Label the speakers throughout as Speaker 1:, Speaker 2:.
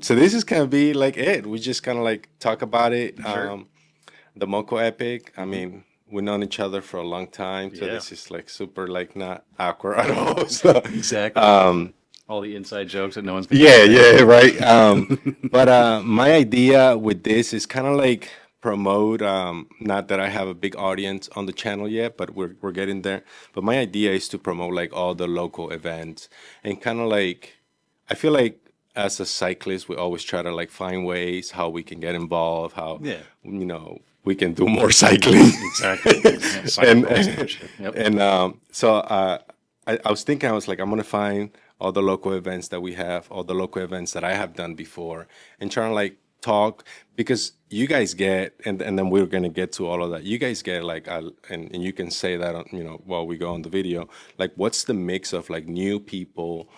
Speaker 1: So this is gonna be like it. We just kind of like talk about it.
Speaker 2: Sure.
Speaker 1: The MoCo Epic. I
Speaker 2: Hmm.
Speaker 1: mean, we've known each other for a long time, so
Speaker 2: Yeah,
Speaker 1: this is like super like not awkward at all. So,
Speaker 2: exactly.
Speaker 1: um,
Speaker 2: All the inside jokes that no one's picking
Speaker 1: yeah,
Speaker 2: up there.
Speaker 1: yeah, right. But my idea with this is kind of like promote. Not that I have a big audience on the channel yet, but we're getting there. But my idea is to promote like all the local events and kind of like I feel like as a cyclist, we always try to like find ways how we can get involved, how
Speaker 2: Yeah,
Speaker 1: we can do more cycling,
Speaker 2: exactly. Yeah,
Speaker 1: and
Speaker 2: cyclocross. Yep.
Speaker 1: I was thinking I was like I'm gonna find all the local events that we have, all the local events that I have done before, and trying to like talk because you guys get and then we're gonna get to all of that. You guys get like and you can say that on, while we go on the video, like what's the mix of like new people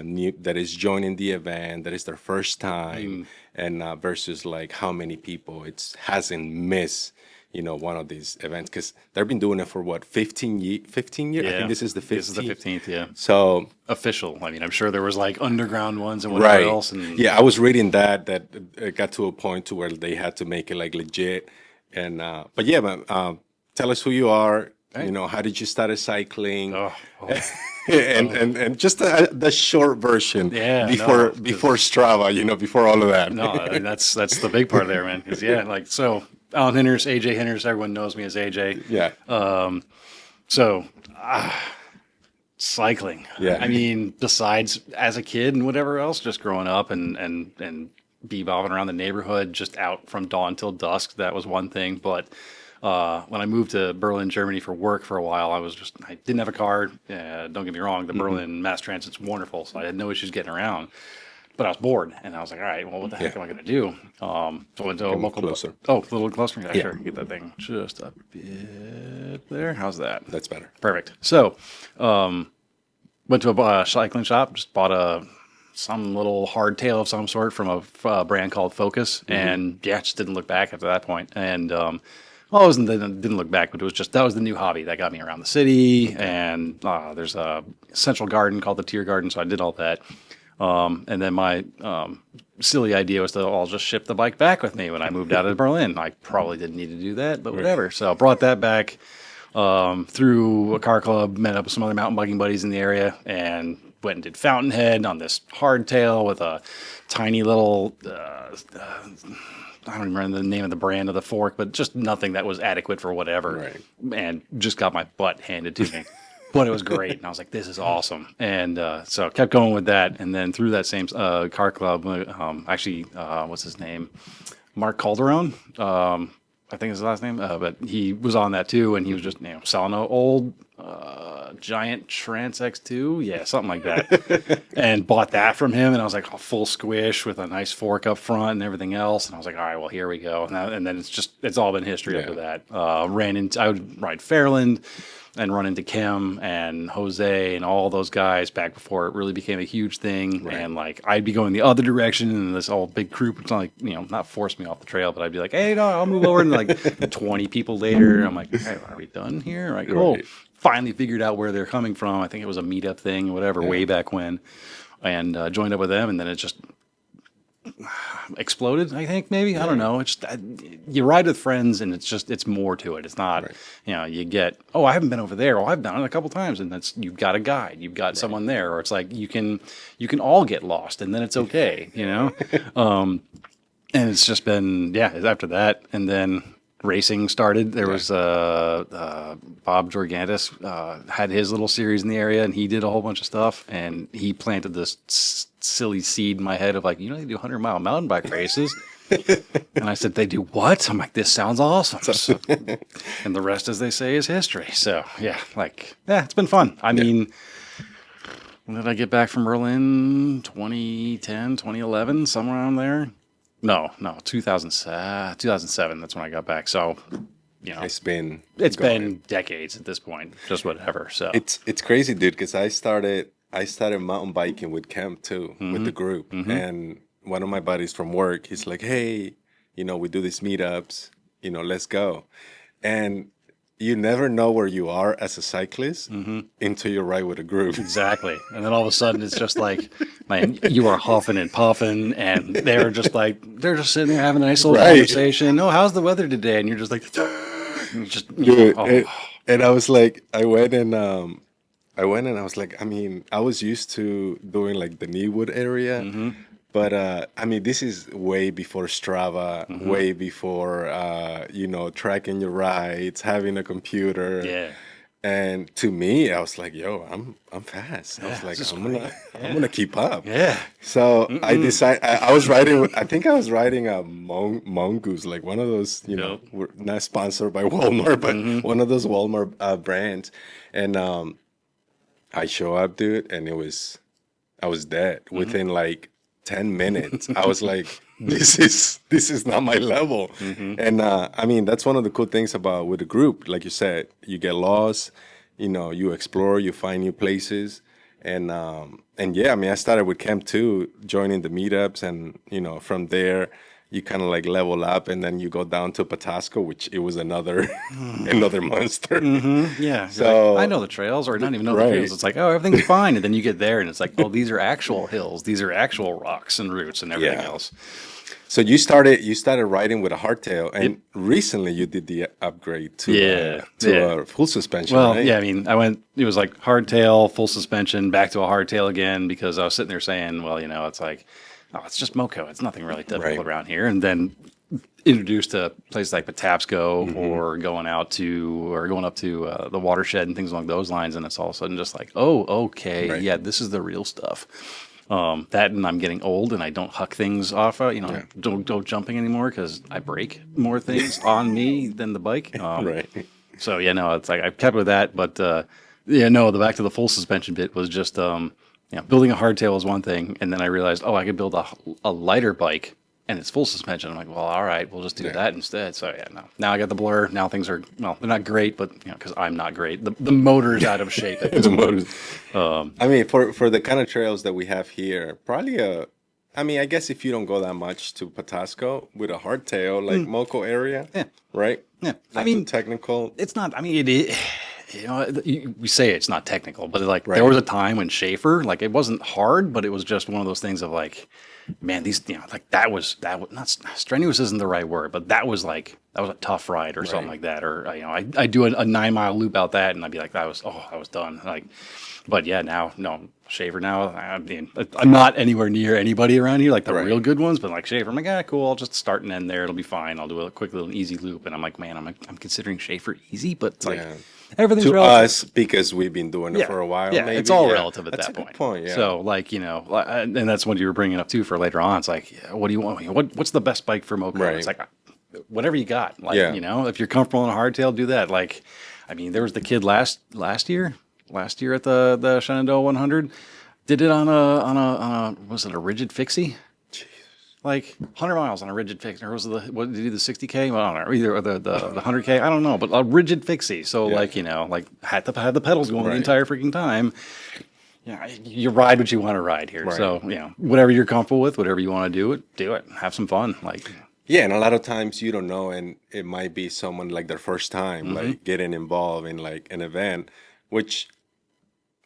Speaker 1: new that is joining the event that is their first time
Speaker 2: Mm,
Speaker 1: and versus like how many people it's hasn't missed one of these events because they've been doing it for what 15 years. I think
Speaker 2: yeah.
Speaker 1: this is the
Speaker 2: This is the
Speaker 1: 15th.
Speaker 2: 15th, yeah.
Speaker 1: So
Speaker 2: Official. I mean, I'm sure there was like underground ones and whatever
Speaker 1: right,
Speaker 2: else. And
Speaker 1: yeah, I was reading that it got to a point to where they had to make it like legit. And but yeah, but tell us who you are.
Speaker 2: right.
Speaker 1: How did you start cycling?
Speaker 2: Oh, oh,
Speaker 1: And just the short version
Speaker 2: yeah,
Speaker 1: before
Speaker 2: no, 'cause
Speaker 1: Strava, before all of that.
Speaker 2: no, I mean, that's the big part there, man. Because yeah, like so, Alan Hinders, AJ Hinders, everyone knows me as AJ.
Speaker 1: Yeah,
Speaker 2: So cycling.
Speaker 1: yeah,
Speaker 2: I mean, besides as a kid and whatever else, just growing up and bebopping around the neighborhood, just out from dawn till dusk. That was one thing. But when I moved to Berlin, Germany for work for a while, I didn't have a car. Don't get me wrong, the Berlin mass transit's wonderful, so I had no issues getting around. But I was bored, and I was like, all right, well, what the heck
Speaker 1: yeah.
Speaker 2: am I going to do? So I went to a
Speaker 1: Come
Speaker 2: local.
Speaker 1: closer.
Speaker 2: Oh, a little closer. Yeah,
Speaker 1: Yeah,
Speaker 2: sure. Get that thing just a bit there. How's that?
Speaker 1: that's better.
Speaker 2: Perfect. So, went to a cycling shop, just bought some little hardtail of some sort from a brand called Focus, and yeah, just didn't look back after that point. And well, I wasn't didn't look back, but it was just that was the new hobby that got me around the city. And there's a central garden called the Tier Garden, so I did all that. And then my silly idea was to all just ship the bike back with me when I moved out of Berlin. I probably didn't need to do that, but whatever. So I brought that back through a car club, met up with some other mountain biking buddies in the area, and went and did Fountainhead on this hardtail with a tiny little. I don't remember the name of the brand of the fork, but just nothing that was adequate for whatever.
Speaker 1: Right.
Speaker 2: And just got my butt handed to me. But it was great. And I was like, this is awesome. And so I kept going with that. And then through that same car club, what's his name? Mark Calderon. I think is his last name. But he was on that too. And he was just selling an old giant Trans X2. Yeah, something like that. And bought that from him. And I was like, full squish with a nice fork up front and everything else. And I was like, all right, well, here we go. And then it's all been history after that. I would ride Fairland and run into Kim and Jose and all those guys back before it really became a huge thing.
Speaker 1: Right.
Speaker 2: And like I'd be going the other direction, and this whole big group would like not force me off the trail, but I'd be like, hey, no, I'll move over. And like 20 people later, I'm like, hey, are we done here? Like, cool.
Speaker 1: Right.
Speaker 2: Finally figured out where they're coming from. I think it was a meetup thing, whatever, way back when, and joined up with them, and then it just exploded. I think maybe I don't know. It's you ride with friends, and it's more to it. It's not you get I haven't been over there. Oh, I've done it a couple times, and that's you've got a guide, you've got someone there, or it's like you can all get lost, and then it's okay, And it's just been after that, and then racing started. There was Bob Jorgantis had his little series in the area, and he did a whole bunch of stuff, and he planted this silly seed in my head of like, they do 100-mile mountain bike races. And I said, they do what? I'm like, this sounds awesome. So, and the rest, as they say, is history. So it's been fun. I mean, when did I get back from Berlin? 2010, 2011, somewhere around there. No, 2007. That's when I got back. So,
Speaker 1: It's been
Speaker 2: been decades at this point. Just whatever. So
Speaker 1: it's crazy, dude. Because I started mountain biking with Camp too, with the group, and one of my buddies from work, he's like, "Hey, we do these meetups. Let's go." And you never know where you are as a cyclist until you're right with a group.
Speaker 2: Exactly. And then all of a sudden it's just like, man, you are huffing and puffing, and they're just like, they're just sitting there having a nice little
Speaker 1: Right.
Speaker 2: conversation. Oh, how's the weather today? And you're just like, just,
Speaker 1: Dude,
Speaker 2: oh,
Speaker 1: and I was like, I was like, I mean, I was used to doing like the Kneewood area, but I mean, this is way before Strava, way before tracking your rides, having a computer.
Speaker 2: yeah.
Speaker 1: And to me, I was like, yo, I'm fast. I was like,
Speaker 2: this is
Speaker 1: I'm gonna keep up.
Speaker 2: Yeah.
Speaker 1: So I decided I was riding. I think I was riding a Mongoose, like one of those. We're not sponsored by Walmart, but one of those Walmart brands. And I show up, dude, and I was dead within like 10 minutes. I was like, this is not my level. And I mean, that's one of the cool things about with the group. Like you said, you get lost, you explore, you find new places. And yeah, I mean, I started with Camp 2, joining the meetups, and from there you kind of like level up, and then you go down to Patasco, which it was another another monster.
Speaker 2: Yeah.
Speaker 1: So
Speaker 2: like, I know the trails, or not even know
Speaker 1: right.
Speaker 2: the trails. It's like, oh, everything's fine. And then you get there and it's like, oh, these are actual hills. These are actual rocks and roots and everything
Speaker 1: Yeah.
Speaker 2: else.
Speaker 1: So you started riding with a hardtail, and recently you did the upgrade to a full suspension.
Speaker 2: Well,
Speaker 1: right?
Speaker 2: yeah, I mean, it was like hardtail, full suspension, back to a hardtail again, because I was sitting there saying, well, it's like, oh, it's just MoCo. It's nothing really typical around here. And then introduced to places like Patapsco or going up to the watershed and things along those lines. And it's all of a sudden just like, oh, okay. Yeah, this is the real stuff. That, and I'm getting old and I don't huck things off. Don't go jumping anymore because I break more things on me than the bike.
Speaker 1: Right.
Speaker 2: So yeah, no, it's like I've kept with that, but the back to the full suspension bit was just building a hardtail was one thing, and then I realized, I could build a lighter bike and it's full suspension. I'm like, well, all right, we'll just do that instead. So yeah, no. Now I got the Blur. Now things are, well, they're not great, but because I'm not great. The motor's out of shape.
Speaker 1: The motors. I mean, for the kind of trails that we have here, probably I guess if you don't go that much to Patasco with a hardtail, like MoCo area, right?
Speaker 2: Yeah,
Speaker 1: Not too technical.
Speaker 2: It's not. I mean, it is. We say it's not technical, but there was a time when Schaefer, like, it wasn't hard, but it was just one of those things of like, man, these, that was not strenuous isn't the right word, but that was a tough ride or something like that. Or, I do a 9-mile loop out that and I'd be like, I was done. Like, but yeah, now, no, Schaefer now, I mean, I'm not anywhere near anybody around here, like the real good ones, but like Schaefer, I'm like, cool, I'll just start and end there. It'll be fine. I'll do a quick little easy loop. And I'm like, man, I'm considering Schaefer easy, but it's like, everything's
Speaker 1: to
Speaker 2: relative.
Speaker 1: us, because we've been doing it for a while.
Speaker 2: Yeah,
Speaker 1: maybe.
Speaker 2: it's all relative at
Speaker 1: That's
Speaker 2: that
Speaker 1: a
Speaker 2: point.
Speaker 1: Good point. Yeah.
Speaker 2: So, like, and that's what you were bringing up too for later on. It's like, what do you want? What's the best bike for MoCo? It's like, whatever you got. Like, if you're comfortable in a hardtail, do that. Like, I mean, there was the kid last year at the Shenandoah 100, did it on a was it a rigid fixie? Like 100 miles on a rigid fixie, or was it what did he do, the 60K? Well, I don't know, either the 100K, I don't know, but a rigid fixie. So had the pedals going the entire freaking time. Yeah, you ride what you want to ride here. Right. So whatever you're comfortable with, whatever you want to do it. Have some fun. Like,
Speaker 1: yeah, and a lot of times you don't know, and it might be someone like their first time, like getting involved in like an event, which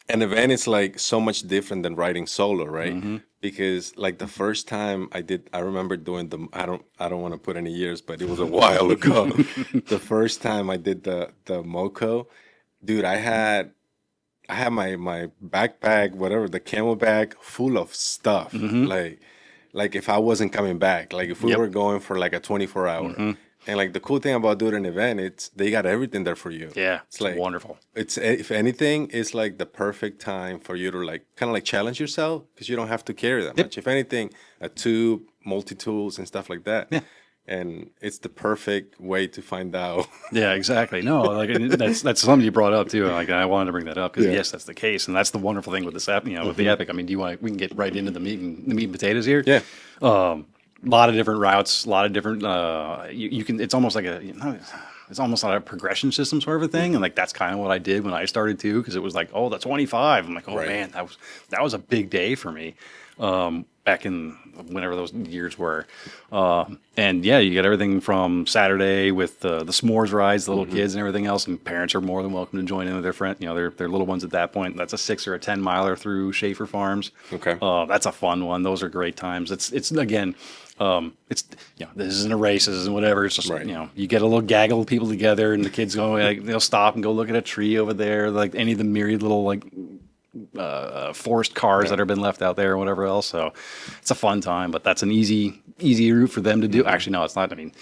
Speaker 1: an event is like so much different than riding solo, right? Because like the first time I remember doing I don't want to put any years, but it was a while ago. The first time I did the MoCo, dude, I had my backpack, whatever, the camel bag full of stuff. Like if I wasn't coming back, like if we were going for like a 24-hour. And like the cool thing about doing an event, they got everything there for you.
Speaker 2: Yeah,
Speaker 1: it's like
Speaker 2: wonderful.
Speaker 1: It's, if anything, it's like the perfect time for you to like kind of like challenge yourself, because you don't have to carry that much. If anything, a tube, multi-tools and stuff like that. Yeah. And it's the perfect way to find out. Yeah,
Speaker 2: exactly. No, like that's something you brought up too. Like I wanted to bring that up because yes, that's the case, and that's the wonderful thing with this app. With the Epic. I mean, we can get right into the meat and potatoes here.
Speaker 1: Yeah.
Speaker 2: A lot of different routes, a lot of different. You can. It's almost like it's almost like a progression system sort of a thing, and like that's kind of what I did when I started too, because it was like, oh, the 25. I'm like, oh man, that was a big day for me. back in whenever those years were. And yeah, you get everything from Saturday with the s'mores rides, the little kids and everything else, and parents are more than welcome to join in with their friend, their little ones at that point. That's a 6 or a 10 miler through Schaefer Farms.
Speaker 1: Okay.
Speaker 2: That's a fun one. Those are great times. It's again, it's this isn't a race, this isn't whatever. It's just
Speaker 1: Right.
Speaker 2: you get a little gaggle of people together, and the kids go like they'll stop and go look at a tree over there, like any of the myriad little like forced cars that have been left out there or whatever else. So it's a fun time, but that's an easy route for them to do. Actually, no, it's not. I mean,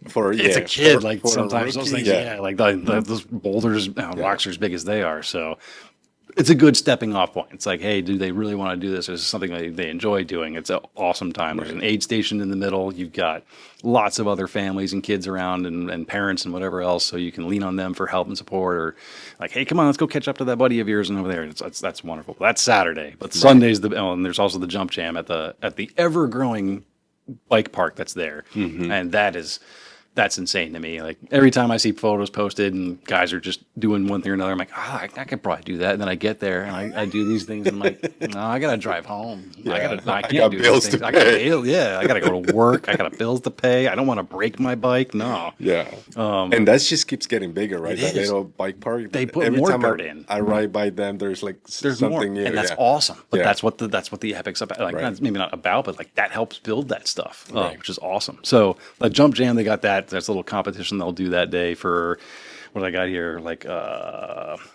Speaker 2: it's a kid. For sometimes those things, like those boulders, rocks are as big as they are. So it's a good stepping off point. It's like, hey, do they really want to do this? Is this something they enjoy doing? It's an awesome time. There's an aid station in the middle. You've got lots of other families and kids around and parents and whatever else, so you can lean on them for help and support, or like, hey, come on, let's go catch up to that buddy of yours and over there. That's wonderful. That's Saturday, but Sunday's and there's also the jump jam at the ever growing bike park that's there, and that's insane to me. Like every time I see photos posted and guys are just doing one thing or another, I'm like, I could probably do that. And then I get there and I do these things and I'm like, no, I gotta drive home. I can't do these things. I gotta go to work. I got bills to pay. I don't want to break my bike. No.
Speaker 1: Yeah. And that just keeps getting bigger, right? That little bike park.
Speaker 2: They put
Speaker 1: every
Speaker 2: more
Speaker 1: time
Speaker 2: dirt in.
Speaker 1: I ride by them, there's something
Speaker 2: more,
Speaker 1: new.
Speaker 2: and that's awesome. But that's what the Epic's about. Like that's maybe not about, but like that helps build that stuff, which is awesome. So the jump jam, they got that. There's a little competition they'll do that day for what I got here, like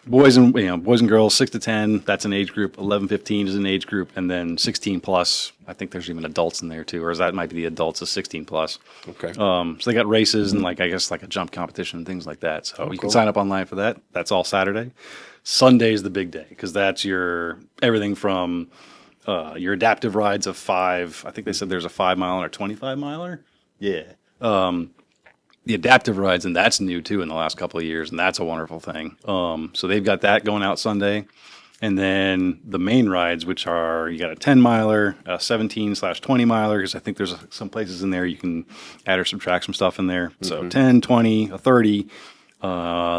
Speaker 2: boys and girls 6 to 10. That's an age group. 11-15 is an age group, and then 16 plus. I think there's even adults in there too, or that might be the adults of 16 plus.
Speaker 1: Okay.
Speaker 2: So they got races and I guess a jump competition and things like that. So you can sign up online for that. That's all Saturday. Sunday's the big day because that's your everything from your adaptive rides of 5. I think they said there's a 5 mile or 25 miler. Yeah. The adaptive rides, and that's new too in the last couple of years, and that's a wonderful thing. So they've got that going out Sunday. And then the main rides, which are, you got a 10 miler, a 17/20 miler, because I think there's some places in there you can add or subtract some stuff in there. So 10, 20, a 30.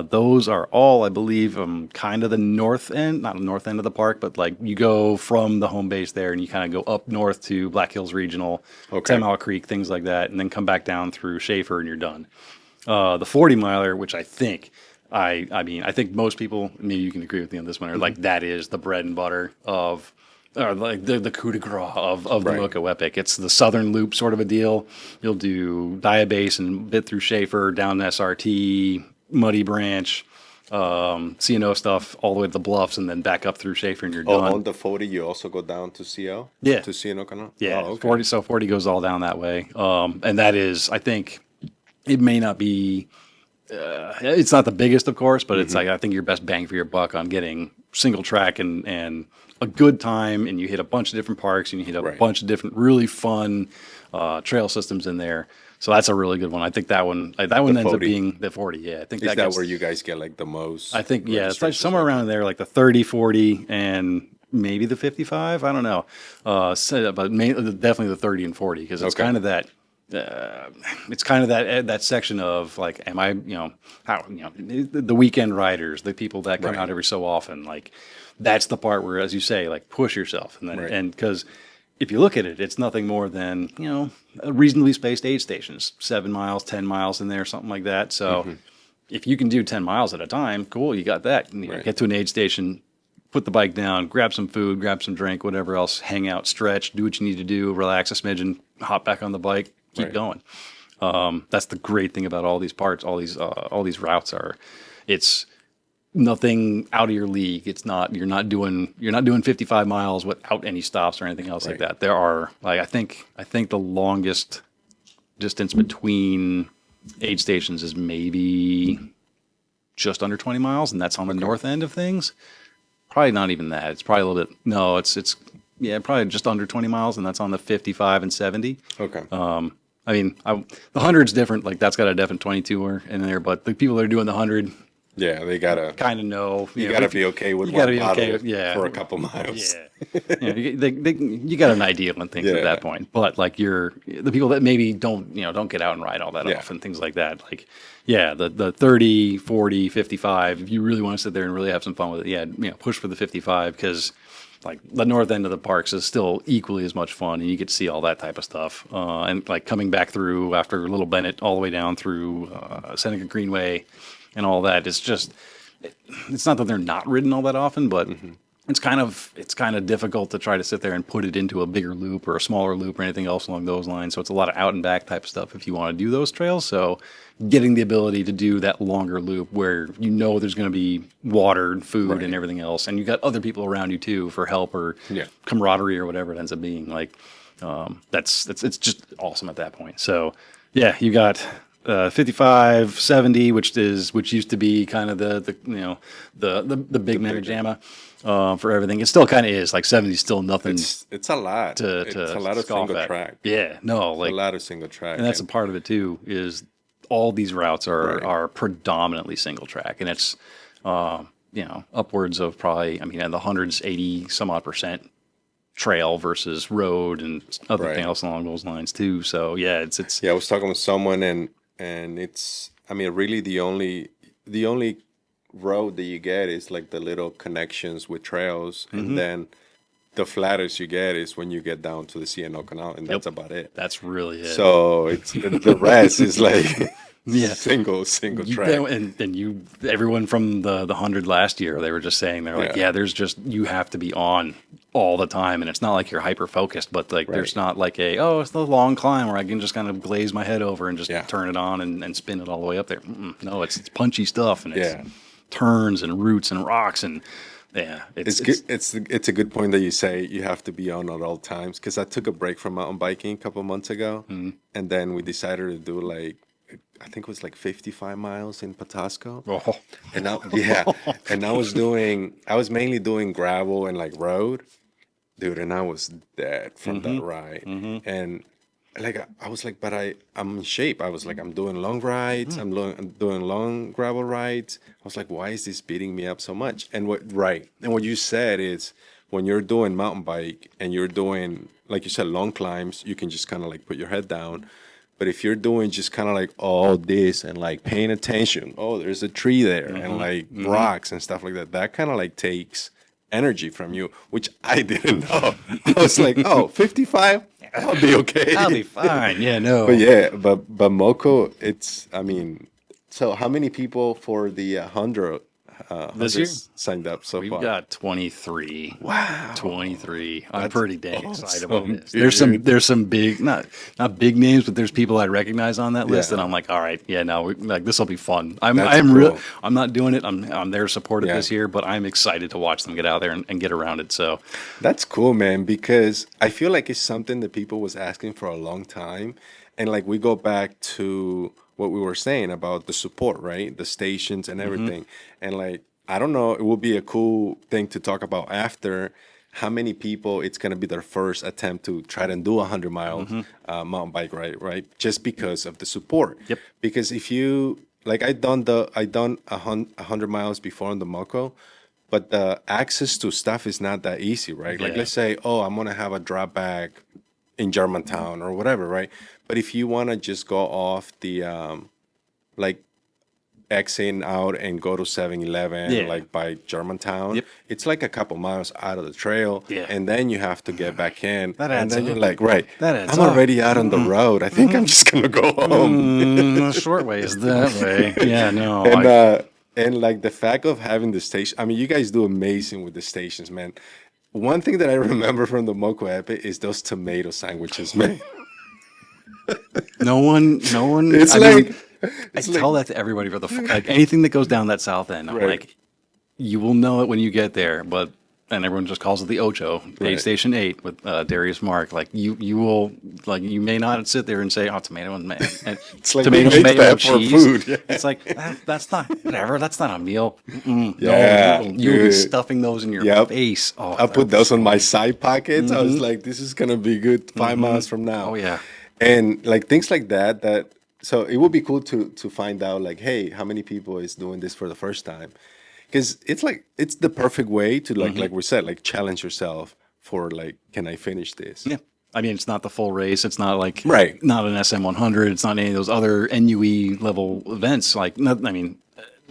Speaker 2: Those are all, I believe, kind of the north end, not the north end of the park, but like you go from the home base there and you kind of go up north to Black Hills Regional, 10 Mile Creek, things like that, and then come back down through Schaefer and you're done. The 40 miler, which I think, I think most people, maybe you can agree with me on this one, are like that is the bread and butter of, or like the coup de grace of the MoCo Epic. It's the southern loop sort of a deal. You'll do Diabase and bit through Schaefer, down SRT, Muddy Branch, CNO stuff, all the way to the bluffs, and then back up through Schaefer, and you're done.
Speaker 1: On the 40, you also go down to CL?
Speaker 2: Yeah.
Speaker 1: To CNO Canal?
Speaker 2: Yeah, 40 goes all down that way. And that is, I think, it may not be, it's not the biggest, of course, but it's like, I think your best bang for your buck on getting single track and a good time, and you hit a bunch of different parks, and you hit a bunch of different really fun trail systems in there. So that's a really good one. I think that one ends up being the 40. Yeah, I think
Speaker 1: is that where you guys get like the most?
Speaker 2: I think it's like somewhere around there, like the 30, 40, and maybe the 55. I don't know, but definitely the 30 and 40 because it's kind of that. It's kind of that section of like, am I, the weekend riders, the people that come out every so often, like that's the part where, as you say, like push yourself, and then and because if you look at it, it's nothing more than reasonably spaced aid stations, 7 miles, 10 miles in there, something like that. So if you can do 10 miles at a time, cool, you got that. And get to an aid station, put the bike down, grab some food, grab some drink, whatever else, hang out, stretch, do what you need to do, relax a smidgen, hop back on the bike, keep going. That's the great thing about all these parts, all these routes are, it's nothing out of your league. It's not, you're not doing 55 miles without any stops or anything else like that. There are like, I think the longest distance between aid stations is maybe just under 20 miles, and that's on the north end of things. Probably not even that. It's probably a little bit, no, it's probably just under 20 miles, and that's on the 55 and 70.
Speaker 1: Okay.
Speaker 2: I mean, the 100's different. Like that's got a definite 22 in there, but the people that are doing the 100,
Speaker 1: they gotta
Speaker 2: kind of know.
Speaker 1: You gotta be okay with one bottle for a couple miles.
Speaker 2: You got an idea on things at that point. But like the people that maybe don't get out and ride all that often, things like that. Like, the 30, 40, 55. If you really want to sit there and really have some fun with it, push for the 55 because like the north end of the parks is still equally as much fun, and you get to see all that type of stuff. And like coming back through after Little Bennett all the way down through Seneca Greenway and all that, it's not that they're not ridden all that often, but it's kind of difficult to try to sit there and put it into a bigger loop or a smaller loop or anything else along those lines. So it's a lot of out and back type stuff if you want to do those trails. So getting the ability to do that longer loop where you know there's going to be water and food and everything else, and you got other people around you too for help or camaraderie or whatever it ends up being. Like it's just awesome at that point. So yeah, you got 55, 70, which used to be kind of the big mamma jamma for everything. It still kind of is. Like 70 is still nothing.
Speaker 1: It's a lot. It's a lot of single track.
Speaker 2: Yeah, no, like
Speaker 1: a lot of single track,
Speaker 2: and that's a part of it too. Is all these routes are predominantly single track, and it's upwards of probably in the hundreds, 80 some odd percent trail versus road and other thing else along those lines too. So yeah, it's
Speaker 1: I was talking with someone and it's really the only road that you get is like the little connections with trails, and then the flattest you get is when you get down to the CNO Canal, and that's about it.
Speaker 2: That's really it.
Speaker 1: So it's the rest is like single track.
Speaker 2: And everyone from the 100 last year, they were just saying there's just you have to be on all the time, and it's not like you're hyper focused, but like there's not like it's the long climb where I can just kind of glaze my head over and just turn it on and spin it all the way up there. No, it's punchy stuff, and it's turns and roots and rocks, and it's good. It's
Speaker 1: a good point that you say you have to be on at all times, because I took a break from mountain biking a couple months ago, and then we decided to do I think it was 55 miles in Patapsco.
Speaker 2: Oh.
Speaker 1: And and I was mainly doing gravel and road, dude, and I was dead from that ride. And I was like, but I'm in shape. I was like, I'm doing long rides. I'm doing long gravel rides. I was like, why is this beating me up so much? And what you said is, when you're doing mountain bike and you're doing, like you said, long climbs, you can just kind of put your head down. But if you're doing just kind of all this and paying attention, there's a tree there and rocks and stuff like that, that kind of takes energy from you, which I didn't know. I was like, 55, I'll be okay.
Speaker 2: I'll be fine. Yeah, no.
Speaker 1: But MoCo, so how many people for the 100
Speaker 2: this year
Speaker 1: signed up so far?
Speaker 2: We've got 23.
Speaker 1: Wow,
Speaker 2: 23. I'm pretty dang excited about this.
Speaker 1: Dude.
Speaker 2: There's some big, not big names, but there's people I recognize on that list, and I'm like, all right, this will be fun. I'm not doing it. I'm there to support it this year, but I'm excited to watch them get out there and get around it. So
Speaker 1: that's cool, man, because I feel like it's something that people was asking for a long time, and we go back to what we were saying about the support, right? The stations and everything. And I don't know, it will be a cool thing to talk about after, how many people it's going to be their first attempt to try to do 100 mile mountain bike ride, right? Just because of the support.
Speaker 2: Yep.
Speaker 1: Because if you, I done 100 miles before on the MoCo, but the access to stuff is not that easy, right? Let's say, I'm going to have a drop back in Germantown or whatever, right? But if you want to just go off the Xing out and go to 7-Eleven by Germantown, it's a couple miles out of the trail, and then you have to get back in, and then you're I'm already out on the road. I think I'm just gonna go home.
Speaker 2: Short way is that way. Yeah, no.
Speaker 1: And the fact of having the station, you guys do amazing with the stations, man. One thing that I remember from the MoCo Epic is those tomato sandwiches, man.
Speaker 2: No one. I tell that to everybody for anything that goes down that south end. I'm like, you will know it when you get there, and everyone just calls it the Ocho, aid station 8 with Darius Mark. You will, you may not sit there and say, tomato and
Speaker 1: it's
Speaker 2: tomato and cheese.
Speaker 1: Food. Yeah.
Speaker 2: It's that's not whatever. That's not a meal.
Speaker 1: Yeah,
Speaker 2: no, you'll be stuffing those in your face.
Speaker 1: I put those on my side pockets. I was like, this is gonna be good 5 miles from now.
Speaker 2: Oh yeah,
Speaker 1: and things like that. So it would be cool to find out hey, how many people is doing this for the first time? Because it's the perfect way to like we said, challenge yourself for can I finish this?
Speaker 2: Yeah. It's not the full race. It's not not an SM 100. It's not any of those other NUE level events.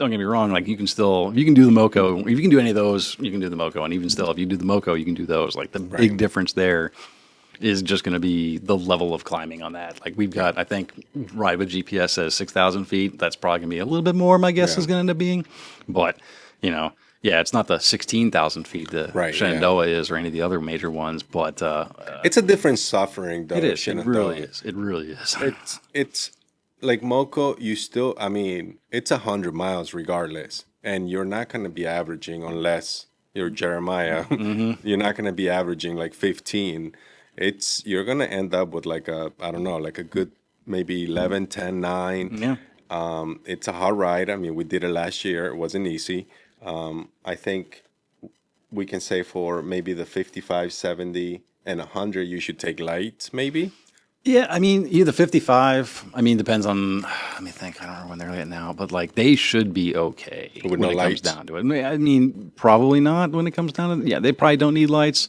Speaker 2: don't get me wrong, like you can still, if you can do the MoCo, if you can do any of those, you can do the MoCo. And even still, if you do the MoCo, you can do those. Like the big difference there is just going to be the level of climbing on that. Like we've got, I think, Ride with GPS says 6,000 feet. That's probably going to be a little bit more, my guess is going to end up being. But, you know, yeah, it's not the 16,000 feet that Shenandoah is or any of the other major ones. But
Speaker 1: it's a different suffering, though.
Speaker 2: it is.
Speaker 1: Shenandoah.
Speaker 2: It really is. It really is.
Speaker 1: It's like MoCo, you still, I mean, it's 100 miles regardless. And you're not going to be averaging unless you're Jeremiah. You're not going to be averaging like 15. You're going to end up with like a, I don't know, like a good maybe 11, 10, 9.
Speaker 2: Yeah.
Speaker 1: It's a hard ride. I mean, we did it last year. It wasn't easy. I think we can say for maybe the 55, 70, and 100, you should take lights maybe.
Speaker 2: Yeah, I mean, either 55, I mean, depends on, let me think, I don't know when they're at now, but like they should be okay
Speaker 1: With
Speaker 2: when
Speaker 1: no
Speaker 2: it
Speaker 1: lights.
Speaker 2: comes down to it. I mean, probably not when it comes down to it. Yeah, they probably don't need lights.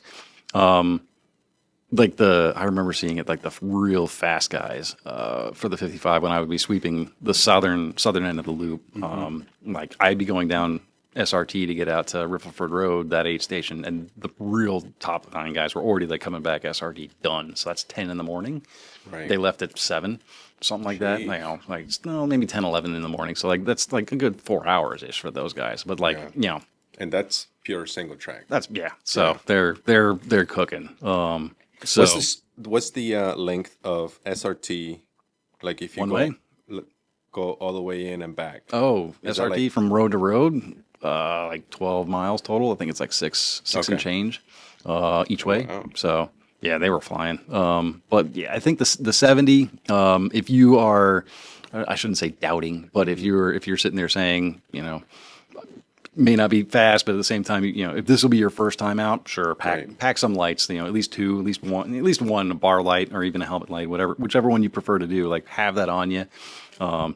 Speaker 2: Like I remember seeing it like the real fast guys for the 55 when I would be sweeping the southern end of the loop. Like I'd be going down SRT to get out to Riffelford Road, that 8 station, and the real top 9 guys were already like coming back SRT done. So that's 10 in the morning.
Speaker 1: Right.
Speaker 2: They left at 7, something like that. You know, like no, maybe 10, 11 in the morning. So like that's like a good 4 hours ish for those guys. But like you know,
Speaker 1: And that's pure single track.
Speaker 2: that's So they're cooking. So
Speaker 1: What's the length of SRT? Like if you
Speaker 2: One
Speaker 1: go,
Speaker 2: way?
Speaker 1: go all the way in and back.
Speaker 2: Oh,
Speaker 1: Is that
Speaker 2: SRT
Speaker 1: like-
Speaker 2: from road to road, like 12 miles total. I think it's like six and change each way.
Speaker 1: Wow.
Speaker 2: So yeah, they were flying. But yeah, I think the 70. If you are, I shouldn't say doubting, but if you're sitting there saying, you know, may not be fast, but at the same time, you know, if this will be your first time out, sure, pack some lights. You know, at least 2, at least one a bar light or even a helmet light, whichever one you prefer to do. Like have that on you,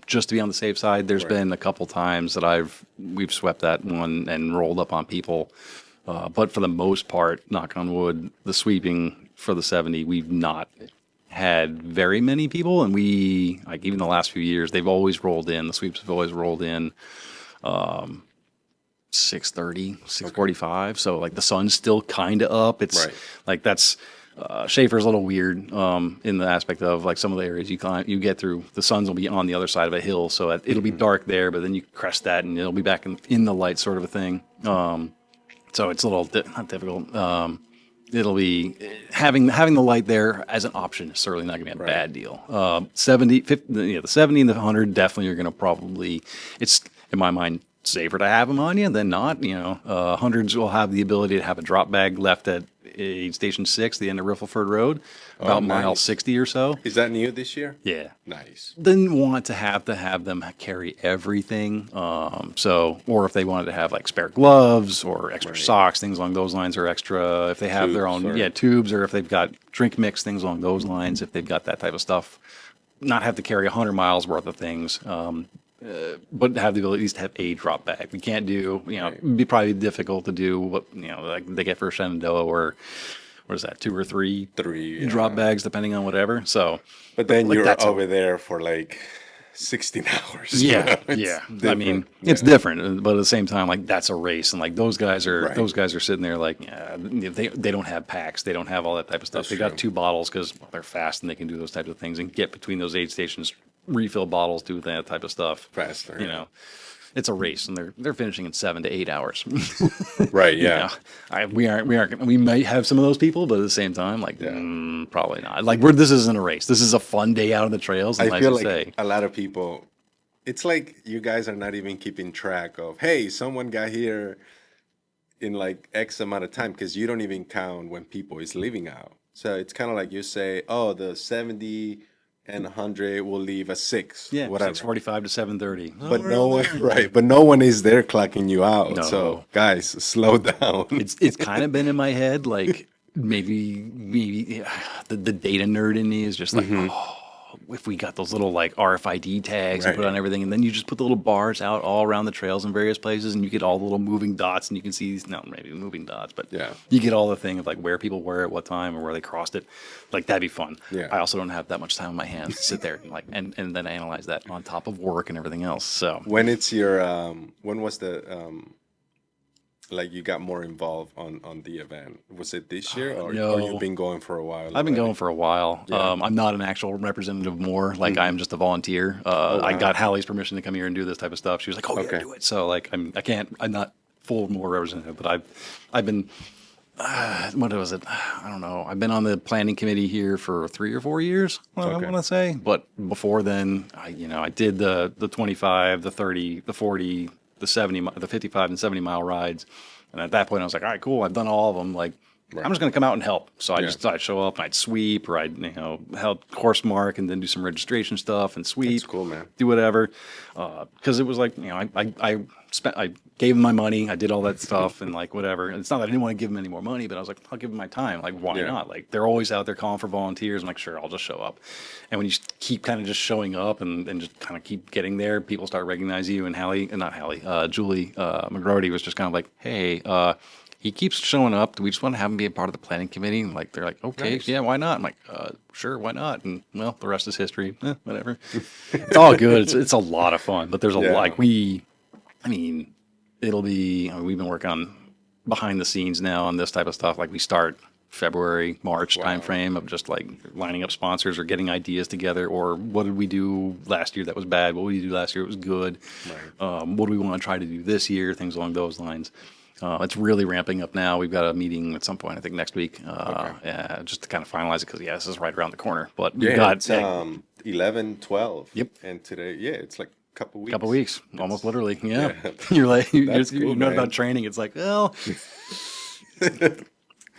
Speaker 2: just to be on the safe side. There's been a couple times that we've swept that one and rolled up on people, but for the most part, knock on wood, the sweeping for the 70, we've not had very many people, and we like even the last few years, they've always rolled in. The sweeps have always rolled in. 6:30, 6:45. So like the sun's still kind of up. It's like that's Schaefer's a little weird in the aspect of like some of the areas you get through. The sun's will be on the other side of a hill, so it'll be dark there, but then you crest that and it'll be back in the light, sort of a thing. So it's a little not difficult. It'll be having the light there as an option is certainly not going to be a bad deal. 70, 50, the 70 and the 100 definitely are going to probably. It's in my mind safer to have them on you than not. You know, hundreds will have the ability to have a drop bag left at Station 6, the end of Riffelford Road, about mile 60 or so.
Speaker 1: Is that new this year?
Speaker 2: Yeah.
Speaker 1: Nice.
Speaker 2: Didn't want to have them carry everything. Or if they wanted to have like spare gloves or extra socks, things along those lines, or extra, if they have their own tubes, or if they've got drink mix, things along those lines, if they've got that type of stuff, not have to carry 100 miles worth of things. But have the ability at least to have a drop bag. We can't do, you know, it'd be probably difficult to do what, you know, like they get for Shenandoah or what is that, 2 or 3 drop bags, depending on whatever. So,
Speaker 1: but then
Speaker 2: like,
Speaker 1: you're over there for like 16 hours.
Speaker 2: Yeah,
Speaker 1: Different.
Speaker 2: I mean, it's different, but at the same time, like that's a race, and like those guys are sitting there like, they don't have packs, they don't have all that type of stuff. They got 2 bottles because they're fast and they can do those types of things and get between those aid stations, refill bottles, do that type of stuff
Speaker 1: faster.
Speaker 2: You know, it's a race, and they're finishing in 7 to 8 hours.
Speaker 1: Right. Yeah.
Speaker 2: We might have some of those people, but at the same time, like probably not. Like this isn't a race. This is a fun day out on the trails.
Speaker 1: I feel like a lot of people. It's like you guys are not even keeping track of. Hey, someone got here in like X amount of time, because you don't even count when people is leaving out. So it's kind of like you say, oh, the 70 and 100 will leave at 6.
Speaker 2: Yeah,
Speaker 1: whatever.
Speaker 2: 6:45 to 7:30.
Speaker 1: But no one, but no one is there clocking you out.
Speaker 2: No.
Speaker 1: So guys, slow down.
Speaker 2: It's kind of been in my head, like maybe the data nerd in me is just like, if we got those little like RFID tags and put
Speaker 1: Right.
Speaker 2: on everything, and then you just put the little bars out all around the trails in various places, and you get all the little moving dots, and you can see these, no, maybe moving dots, but
Speaker 1: Yeah.
Speaker 2: you get all the thing of like where people were at what time or where they crossed it. Like that'd be fun.
Speaker 1: Yeah.
Speaker 2: I also don't have that much time on my hands to sit there and like and then analyze that on top of work and everything else. So
Speaker 1: When it's your when was the like you got more involved on the event? Was it this year or
Speaker 2: no.
Speaker 1: you've been going for a while?
Speaker 2: I've been
Speaker 1: already?
Speaker 2: going for a while.
Speaker 1: Yeah.
Speaker 2: I'm not an actual representative more. Like I'm just a volunteer. I got Hallie's permission to come here and do this type of stuff. She was like, "Oh, yeah,
Speaker 1: Okay.
Speaker 2: do it." So like I'm not full more representative, but I've been what was it? I don't know. I've been on the planning committee here for 3 or 4 years. I
Speaker 1: Okay.
Speaker 2: want to say, but before then, I did the 25, the 30, the 40, the 70, the 55 and 70 mile rides. And at that point, I was like, all right, cool. I've done all of them. Like,
Speaker 1: Right.
Speaker 2: I'm just going to come out and help. So I
Speaker 1: Yeah.
Speaker 2: just thought I'd show up and I'd sweep or I'd, help course mark and then do some registration stuff and sweep.
Speaker 1: That's cool, man.
Speaker 2: Do whatever. Because it was like, I gave him my money. I did all that stuff and like whatever. And it's not that I didn't want to give him any more money, but I was like, I'll give him my time. Like, why
Speaker 1: Yeah.
Speaker 2: not? Like, they're always out there calling for volunteers. I'm like, sure, I'll just show up. And when you keep kind of just showing up and just kind of keep getting there, people start recognizing you. And Julie McGrody was just kind of like, hey, he keeps showing up. Do we just want to have him be a part of the planning committee? And like, they're like, okay,
Speaker 1: Nice.
Speaker 2: yeah, why not? I'm like, sure, why not? And well, the rest is history. Whatever. It's all good. It's a lot of fun, but there's a
Speaker 1: Yeah.
Speaker 2: like it'll be. We've been working on behind the scenes now on this type of stuff. Like we start February, March timeframe of just like lining up sponsors or getting ideas together. Or what did we do last year that was bad? What did we do last year? It was good.
Speaker 1: Right.
Speaker 2: What do we want to try to do this year? Things along those lines. It's really ramping up now. We've got a meeting at some point, I think next week, just to kind of finalize it because, this is right around the corner. But we've
Speaker 1: Yeah,
Speaker 2: got
Speaker 1: it's 11, 12.
Speaker 2: Yep.
Speaker 1: And today, it's like a couple weeks.
Speaker 2: couple weeks, almost literally. Yeah.
Speaker 1: Yeah.
Speaker 2: You're like,
Speaker 1: That's
Speaker 2: you're
Speaker 1: cool,
Speaker 2: not
Speaker 1: man.
Speaker 2: about training. It's like, well,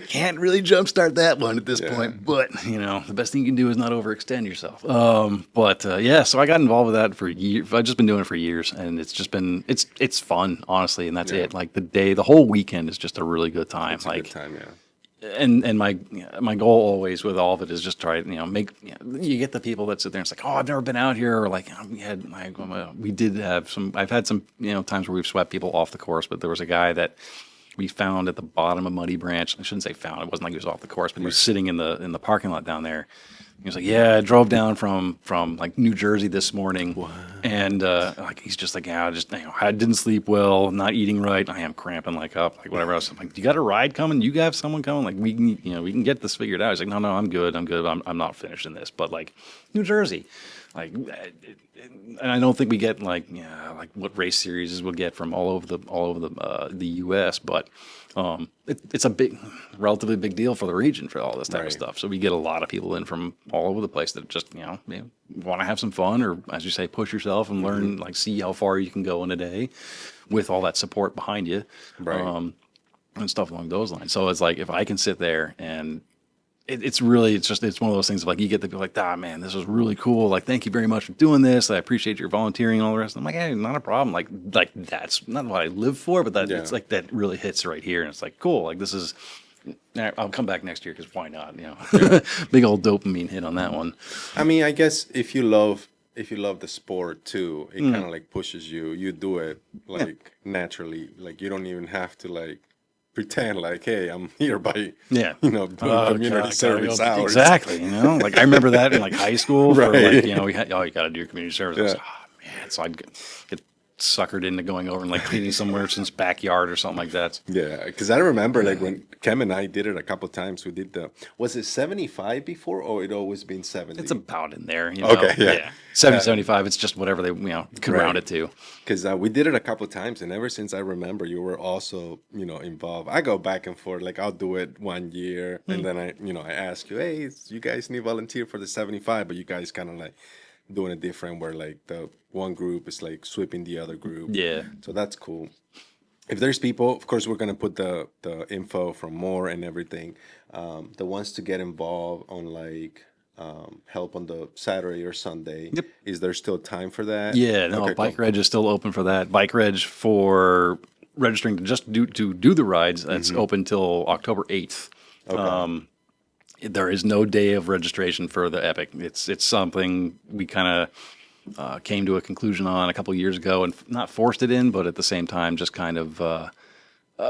Speaker 2: can't really jumpstart that one at this point. But, the best thing you can do is not overextend yourself. So I got involved with that for years. I've just been doing it for years. And it's just been, it's fun, honestly. And that's it. Like the whole weekend is just a really good time.
Speaker 1: It's a good time, yeah.
Speaker 2: And my goal always with all of it is just try to make you get the people that sit there and it's like, oh, I've never been out here, or like we did have some. I've had some times where we've swept people off the course, but there was a guy that we found at the bottom of Muddy Branch. I shouldn't say found. It wasn't like he was off the course, but he was sitting in the parking lot down there. He was like, yeah, I drove down from like New Jersey this morning. Wow. And like he's just like, yeah, I didn't sleep well, not eating right. I am cramping like whatever else. I'm like, you got a ride coming? You have someone coming? Like we can get this figured out. He's like, no, I'm good. I'm not finishing this. But like New Jersey, like, and I don't think we get like what race series we'll get from all over the U.S. But it's a relatively big deal for the region for all this type of stuff. So we get a lot of people in from all over the place that just want to have some fun, or as you say, push yourself and learn, like see how far you can go in a day with all that support behind you, and stuff along those lines. So it's like if I can sit there and it's one of those things of like you get the people like, man, this was really cool. Like, thank you very much for doing this. I appreciate your volunteering and all the rest. I'm like, hey, not a problem. Like that's not what I live for, but it's like that really hits right here. And it's like, cool. Like this is, I'll come back next year because why not? Big old dopamine hit on that one.
Speaker 1: I mean, I guess if you love the sport too, it kind of like pushes you. You do it like naturally. Like you don't even have to like pretend like, hey, I'm here by doing community service hours.
Speaker 2: Exactly. Like I remember that in like high school. For like, we had you got to do your community service. I was like, man, so I'd get suckered into going over and like cleaning somewhere since backyard or something like that.
Speaker 1: Yeah, because I remember like when Cam and I did it a couple of times. We did was it 75 before, or it always been 70?
Speaker 2: It's about in there.
Speaker 1: Okay, yeah.
Speaker 2: 70, 75. It's just whatever they could round it to.
Speaker 1: Because we did it a couple of times, and ever since I remember, you were also involved. I go back and forth. Like I'll do it one year, and then I ask you, hey, you guys need volunteer for the 75, but you guys kind of like doing it different, where like the one group is like sweeping the other group.
Speaker 2: Yeah.
Speaker 1: So that's cool. If there's people, of course, we're gonna put the info from more and everything. The ones to get involved on like help on the Saturday or Sunday. Yep. Is there still time for that?
Speaker 2: Yeah. No, Bike Reg is still open for that. Bike Reg for registering to just do the rides. That's open till October 8th. Okay. There is no day of registration for the Epic. It's something we kind of came to a conclusion on a couple years ago, and not forced it in, but at the same time just kind of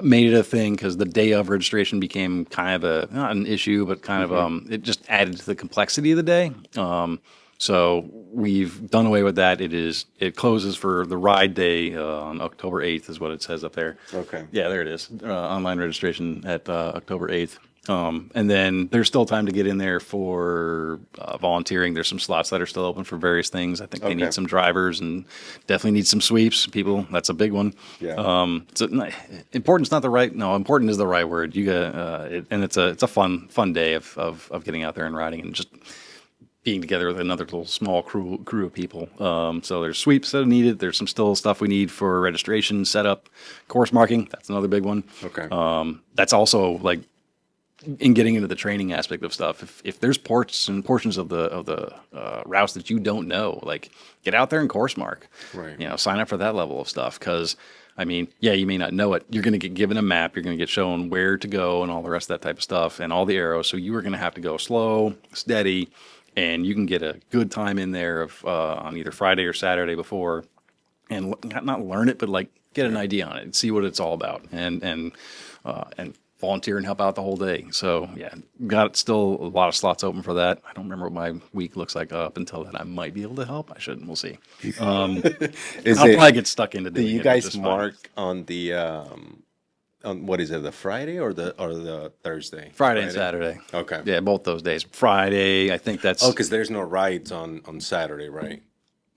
Speaker 2: made it a thing because the day of registration became kind of a not an issue, but kind of it just added to the complexity of the day. So we've done away with that. It closes for the ride day on October 8th is what it says up there.
Speaker 1: Okay.
Speaker 2: Yeah, there it is. Online registration at October 8th. And then there's still time to get in there for volunteering. There's some slots that are still open for various things. I think they need some drivers and definitely need some sweeps. People, that's a big one.
Speaker 1: Yeah.
Speaker 2: Important's not the right. No, important is the right word. You got and it's a fun day of getting out there and riding and just being together with another little small crew of people. So there's sweeps that are needed. There's some still stuff we need for registration, setup, course marking. That's another big one.
Speaker 1: Okay.
Speaker 2: That's also like in getting into the training aspect of stuff. If there's portions of the routes that you don't know, like get out there and course mark.
Speaker 1: Right.
Speaker 2: Sign up for that level of stuff because. I mean, yeah, you may not know it. You're going to get given a map. You're going to get shown where to go and all the rest of that type of stuff and all the arrows. So you are going to have to go slow, steady, and you can get a good time in there on either Friday or Saturday before, and not learn it, but like get an idea on it and see what it's all about, and volunteer and help out the whole day. So yeah, got still a lot of slots open for that. I don't remember what my week looks like up until that. I might be able to help. I shouldn't. We'll see. I'll probably get stuck into doing it.
Speaker 1: Do you guys mark on the on what is it, the Friday or the Thursday?
Speaker 2: Friday and Saturday.
Speaker 1: Okay.
Speaker 2: Yeah, both those days. Friday, I think that's.
Speaker 1: Oh, because there's no rides on Saturday, right?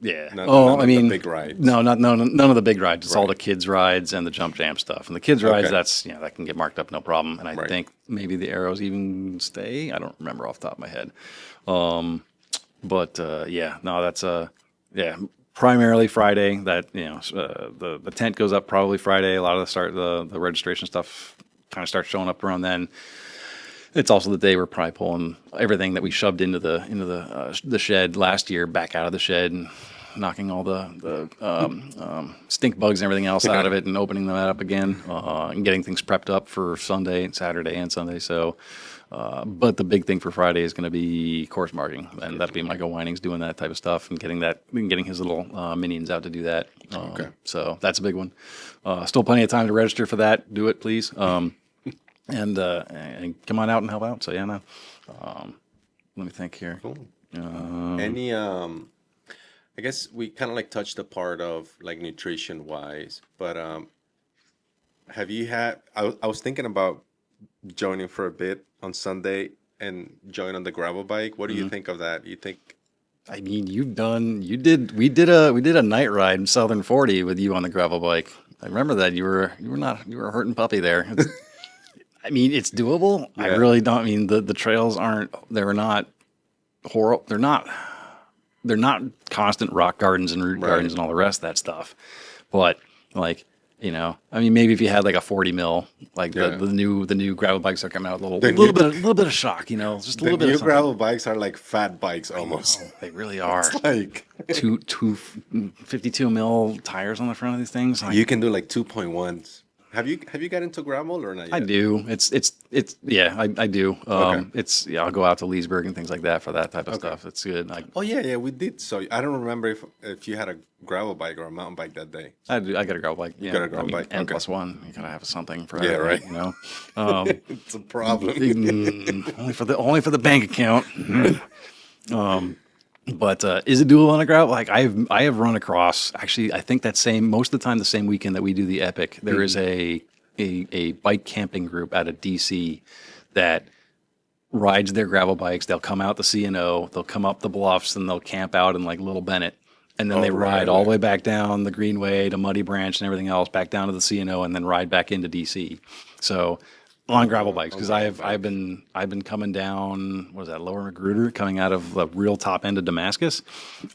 Speaker 2: Yeah.
Speaker 1: None of the big rides.
Speaker 2: No, none of the big rides. It's all the kids rides and the jump jam stuff. And the kids rides,
Speaker 1: Okay.
Speaker 2: that's that can get marked up no problem. And I
Speaker 1: Right.
Speaker 2: think maybe the arrows even stay. I don't remember off the top of my head. That's primarily Friday. That the tent goes up probably Friday. A lot of the registration stuff kind of starts showing up around then. It's also the day we're probably pulling everything that we shoved into the shed last year back out of the shed and knocking all the stink bugs and everything else out of it and opening them up again and getting things prepped up for Saturday and Sunday. So, but the big thing for Friday is going to be course marking, and that'll be Michael Weining's doing that type of stuff and getting his little minions out to do that. So that's a big one. Still plenty of time to register for that. Do it, please. And come on out and help out. So yeah, no. Let me think here.
Speaker 1: Cool. Any I guess we kind of like touched the part of like nutrition wise, but have you had? I was thinking about joining for a bit on Sunday and join on the gravel bike. What do you think of that? You think?
Speaker 2: I mean, we did a night ride in Southern 40 with you on the gravel bike. I remember that you were a hurting puppy there. I mean, it's doable.
Speaker 1: Yeah.
Speaker 2: I really don't. I mean, the trails they're not horrible. They're not constant rock gardens and root gardens and all the rest of that stuff. But like, I mean, maybe if you had like a 40 mil, like the new gravel bikes are coming out, a little bit of shock, just a little bit.
Speaker 1: The new
Speaker 2: of
Speaker 1: gravel bikes are like fat bikes almost.
Speaker 2: They really are.
Speaker 1: It's like
Speaker 2: two 52 mil tires on the front of these things. Like,
Speaker 1: you can do like 2.1s. Have you got into gravel or not yet?
Speaker 2: I do. I do.
Speaker 1: Okay.
Speaker 2: I'll go out to Leesburg and things like that for that type of stuff. It's good.
Speaker 1: Yeah, we did. So I don't remember if you had a gravel bike or a mountain bike that day.
Speaker 2: I got a gravel bike. Yeah,
Speaker 1: got a gravel bike.
Speaker 2: N
Speaker 1: Okay.
Speaker 2: plus one. You gotta have something for
Speaker 1: Yeah,
Speaker 2: everything,
Speaker 1: right. It's a problem.
Speaker 2: only for the bank account. But is it doable on a gravel? Like I have run across, actually, I think most of the time the same weekend that we do the Epic, there is a bike camping group out of DC that rides their gravel bikes. They'll come out the C&O, they'll come up the bluffs, and they'll camp out in like Little Bennett. And then they ride all the way back down the Greenway to Muddy Branch and everything else, back down to the C&O, and then ride back into DC. So on gravel bikes, because I've been coming down, what was that, Lower Magruder, coming out of the real top end of Damascus,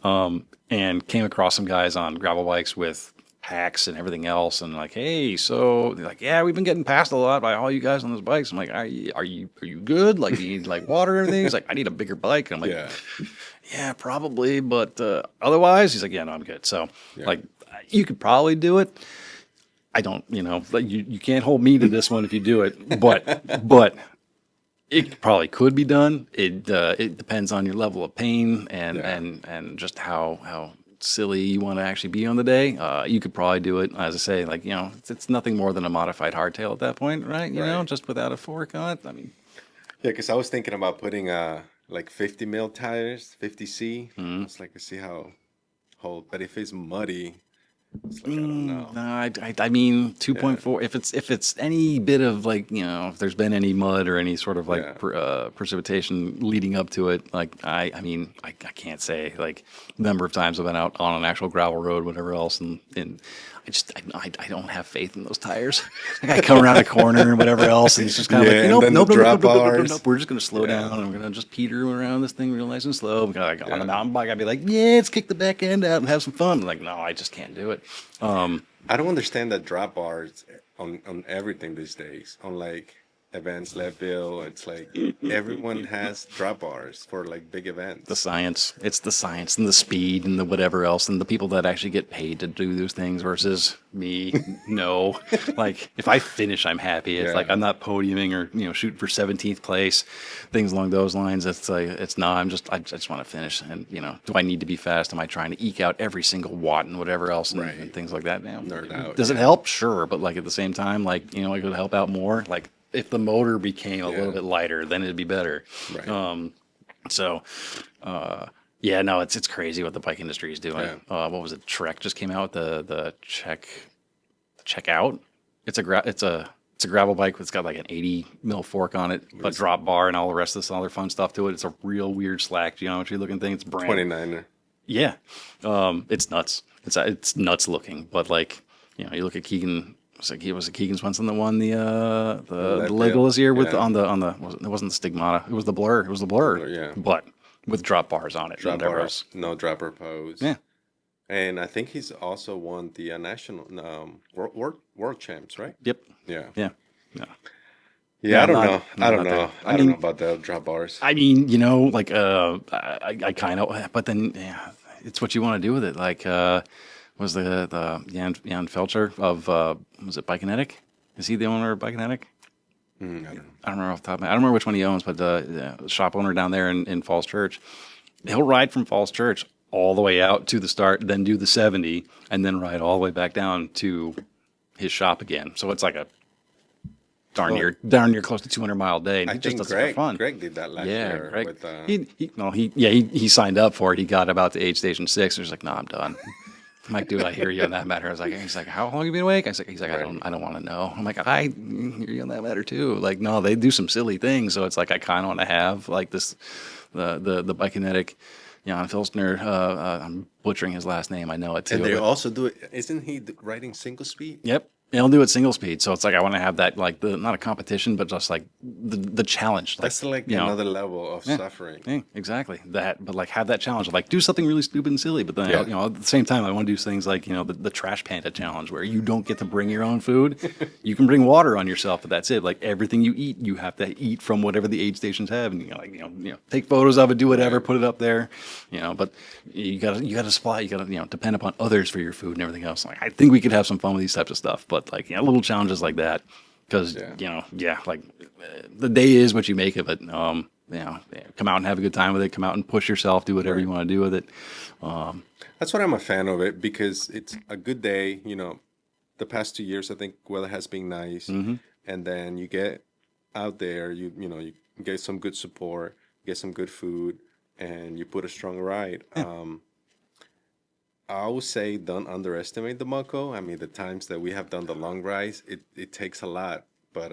Speaker 2: and came across some guys on gravel bikes with packs and everything else, and like, hey, so they're like, yeah, we've been getting passed a lot by all you guys on those bikes. I'm like, are you good? Like, do you need like water and everything? He's like, I need a bigger bike. And I'm like, yeah, probably, but otherwise, he's like, yeah, no, I'm good. So like, you could probably do it. I don't, like you can't hold me to this one if you do it, but It probably could be done. It depends on your level of pain and
Speaker 1: Yeah.
Speaker 2: and just how silly you want to actually be on the day. You could probably do it, as I say, like it's nothing more than a modified hardtail at that point, right?
Speaker 1: Right.
Speaker 2: Just without a fork on it. I mean,
Speaker 1: Yeah, because I was thinking about putting like 50 mil tires, 50C. It's like to see how hold. But if it's muddy, it's like I don't know.
Speaker 2: no, I mean
Speaker 1: Yeah.
Speaker 2: 2.4. If it's any bit of like if there's been any mud or any sort of like
Speaker 1: Yeah.
Speaker 2: precipitation leading up to it, like I mean I can't say like the number of times I've been out on an actual gravel road, whatever else, and I don't have faith in those tires. Like I come around a corner and whatever else, and it's just kind of
Speaker 1: Yeah,
Speaker 2: like
Speaker 1: and then the drop
Speaker 2: nope,
Speaker 1: bars.
Speaker 2: we're just gonna slow
Speaker 1: Yeah.
Speaker 2: down and we're gonna just peter around this thing real nice and slow. Like on a mountain bike, I'd be like, yeah, let's kick the back end out and have some fun. Like no, I just can't do it.
Speaker 1: I don't understand the drop bars on everything these days. On like events, Leadville, it's like everyone has drop bars for like big events.
Speaker 2: The science. It's the science and the speed and the whatever else and the people that actually get paid to do those things versus me. No. Like if I finish, I'm happy. It's
Speaker 1: Yeah.
Speaker 2: like I'm not podiuming or shooting for 17th place, things along those lines. It's like it's not. I just want to finish. And do I need to be fast? Am I trying to eke out every single watt and whatever else and things like that? Now,
Speaker 1: Nerd out,
Speaker 2: does it
Speaker 1: yeah.
Speaker 2: help? Sure, but like at the same time, like it could help out more. Like if the motor became a little bit lighter, then it'd be better.
Speaker 1: Right.
Speaker 2: So, yeah, no, it's crazy what the bike industry is doing.
Speaker 1: Yeah.
Speaker 2: What was it? Trek just came out with the check out. It's a gravel bike that's got like an 80 mil fork on it, but drop bar and all the rest of this other fun stuff to it. It's a real weird slack geometry looking thing. It's brand
Speaker 1: 29er.
Speaker 2: yeah, it's nuts. It's nuts looking, but like you look at Keegan. Was it Keegan Swenson that won the Legolas this year with
Speaker 1: Yeah.
Speaker 2: on the it wasn't the Stigmata, it was the Blur. It was the Blur.
Speaker 1: Yeah.
Speaker 2: But with drop bars on it.
Speaker 1: Drop
Speaker 2: whatever
Speaker 1: bars, no dropper pose.
Speaker 2: Yeah.
Speaker 1: And I think he's also won the national world champs, right?
Speaker 2: Yep.
Speaker 1: Yeah.
Speaker 2: Yeah. Yeah.
Speaker 1: Yeah, I don't
Speaker 2: not-
Speaker 1: know.
Speaker 2: not
Speaker 1: I don't
Speaker 2: that.
Speaker 1: know.
Speaker 2: I
Speaker 1: I don't
Speaker 2: mean-
Speaker 1: know about the drop bars.
Speaker 2: I mean, like I kind of, but then it's what you want to do with it. Like was the Jan Felcher of was it Bikekinetic? Is he the owner of Bikekinetic?
Speaker 1: I don't know.
Speaker 2: I don't remember off the top of my head. I don't remember which one he owns, but the shop owner down there in Falls Church, he'll ride from Falls Church all the way out to the start, then do the 70, and then ride all the way back down to his shop again. So it's like a darn near close to 200-mile day. And
Speaker 1: I
Speaker 2: he just
Speaker 1: think
Speaker 2: does it for fun.
Speaker 1: Greg did that last
Speaker 2: Yeah,
Speaker 1: year.
Speaker 2: Greg.
Speaker 1: With,
Speaker 2: He signed up for it. He got about to aid station 6. And he's like, "No, I'm done." I'm like, "Dude, I hear you on that matter." He's like, "How long have you been awake?" He's like, I don't want to know. I'm like, "I hear you on that matter too." Like, no, they do some silly things. So it's like I kind of want to have like this, the Bikekinetic, Jan Filsner. I'm butchering his last name. I know it too.
Speaker 1: and they
Speaker 2: but-
Speaker 1: also do it. Isn't he riding single speed?
Speaker 2: Yep. And I'll do it single speed. So it's like I want to have that like not a competition, but just like the challenge.
Speaker 1: That's like another level of suffering.
Speaker 2: Yeah, exactly. That, but like have that challenge of like do something really stupid and silly, but then
Speaker 1: Yeah.
Speaker 2: at the same time I want to do things like the trash panda challenge where you don't get to bring your own food. You can bring water on yourself, but that's it. Like everything you eat, you have to eat from whatever the aid stations have, and take photos of it, do whatever, put it up there. But you gotta supply, you gotta depend upon others for your food and everything else. Like I think we could have some fun with these types of stuff, but like little challenges like that. Because like the day is what you make of it. Come out and have a good time with it. Come out and push yourself. Do whatever you want to do with it.
Speaker 1: That's what I'm a fan of it because it's a good day. The past 2 years I think weather has been nice, and then you get out there. You get some good support, get some good food, and you put a strong ride. I would say don't underestimate the MoCo. I mean, the times that we have done the long rides, it takes a lot, but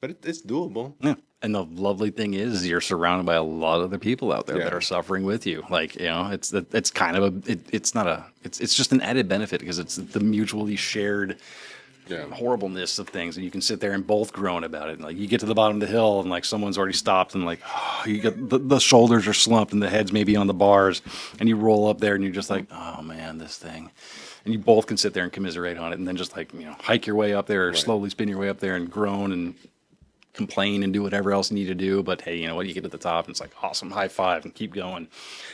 Speaker 1: it's doable.
Speaker 2: Yeah. And the lovely thing is you're surrounded by a lot of other people out there that
Speaker 1: Yeah.
Speaker 2: are suffering with you. Like, it's kind of it's just an added benefit because it's the mutually shared horribleness of things, and you can sit there and both groan about it. And like you get to the bottom of the hill and like someone's already stopped and like you get the shoulders are slumped and the head's maybe on the bars, and you roll up there and you're just like, oh man, this thing. And you both can sit there and commiserate on it, and then just like hike your way up there or slowly spin your way up there and groan and complain and do whatever else you need to do. But hey, you get to the top and it's like awesome, high five and keep going.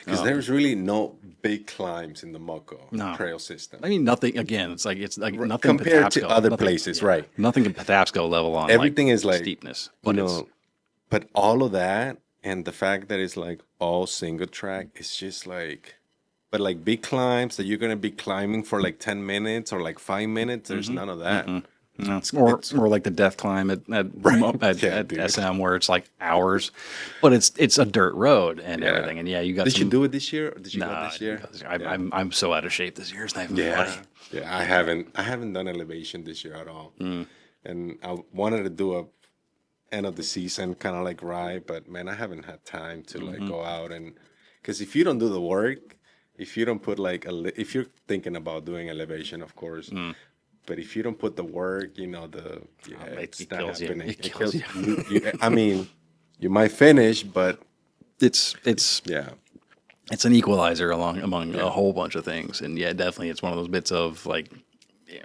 Speaker 1: Because there's really no big climbs in the MoCo
Speaker 2: No.
Speaker 1: trail system.
Speaker 2: I mean, nothing. Again, it's like nothing
Speaker 1: Compared to
Speaker 2: Patapsco,
Speaker 1: other
Speaker 2: nothing-
Speaker 1: places, right?
Speaker 2: Nothing can Patapsco level on.
Speaker 1: Everything
Speaker 2: like,
Speaker 1: is like
Speaker 2: steepness, but it's
Speaker 1: but all of that and the fact that it's like all single track, it's just like, but like big climbs that you're gonna be climbing for like 10 minutes or like 5 minutes, there's none of that.
Speaker 2: No,
Speaker 1: It's
Speaker 2: or
Speaker 1: it's
Speaker 2: or like the death climb
Speaker 1: yeah,
Speaker 2: at
Speaker 1: dude.
Speaker 2: SM where it's like hours, but it's a dirt road and
Speaker 1: Yeah.
Speaker 2: everything. And yeah, you got
Speaker 1: Did you
Speaker 2: some.
Speaker 1: do it this year or did you go
Speaker 2: Nah,
Speaker 1: this year?
Speaker 2: because
Speaker 1: Yeah.
Speaker 2: I'm so out of shape this year. It's not even funny.
Speaker 1: Yeah. Yeah, I haven't done elevation this year at all. And I wanted to do a end of the season kind of like ride, but man, I haven't had time to like go out and because if you don't do the work, if you don't put like if you're thinking about doing elevation, of course, but if you don't put the work, it's
Speaker 2: It
Speaker 1: not
Speaker 2: kills you.
Speaker 1: happening.
Speaker 2: It kills you.
Speaker 1: I mean, you might finish, but
Speaker 2: It's
Speaker 1: yeah,
Speaker 2: it's an equalizer among
Speaker 1: Yeah.
Speaker 2: a whole bunch of things, and yeah, definitely it's one of those bits of like. Yeah,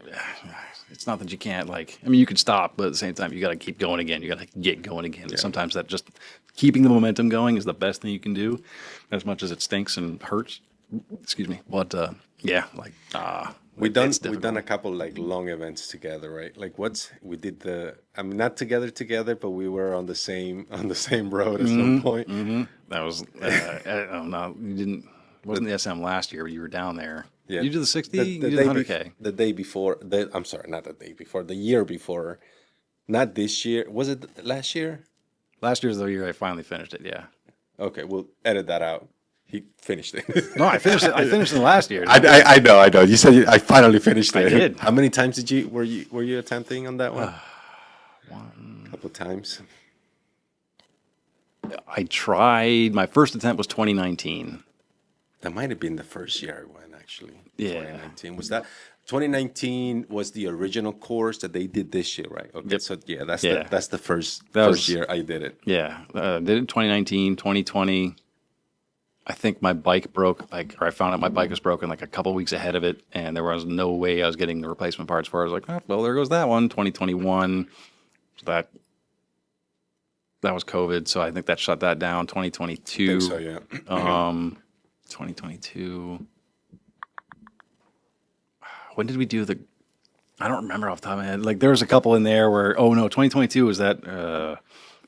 Speaker 2: it's not that you can't like. I mean, you can stop, but at the same time, you got to keep going again. You got to get going again. And sometimes that just keeping the momentum going is the best thing you can do, as much as it stinks and hurts. Excuse me, but yeah, like
Speaker 1: we've done
Speaker 2: it's difficult.
Speaker 1: a couple like long events together, right? Like we did I mean not together, but we were on the same road at some point.
Speaker 2: That was I don't know. You didn't wasn't the SM last year, but you were down there.
Speaker 1: Yeah.
Speaker 2: You did the 60.
Speaker 1: The
Speaker 2: You did the
Speaker 1: day
Speaker 2: 100K.
Speaker 1: the day before, I'm sorry, not the day before, the year before, not this year. Was it last year?
Speaker 2: Last year's the year I finally finished it. Yeah.
Speaker 1: Okay, we'll edit that out. He finished it.
Speaker 2: No, I finished it. I finished it last year.
Speaker 1: I know. You said I finally finished it.
Speaker 2: I did.
Speaker 1: How many times were you attempting on that one? A couple times.
Speaker 2: I tried. My first attempt was 2019.
Speaker 1: That might have been the first year I went actually.
Speaker 2: Yeah.
Speaker 1: 2019 was that. 2019 was the original course that they did this year, right? Okay,
Speaker 2: Yep.
Speaker 1: so yeah, that's
Speaker 2: Yeah.
Speaker 1: the first
Speaker 2: That
Speaker 1: first
Speaker 2: was-
Speaker 1: year I did it.
Speaker 2: Yeah, did it in 2019, 2020. I think my bike broke, or I found out my bike was broken like a couple weeks ahead of it, and there was no way I was getting the replacement parts for it. I was like, oh, well, there goes that one. 2021, so that was COVID, so I think that shut that down. 2022,
Speaker 1: I think so, yeah.
Speaker 2: 2022. When did we do the? I don't remember off the top of my head. Like there was a couple in there where, oh no, 2022 was that.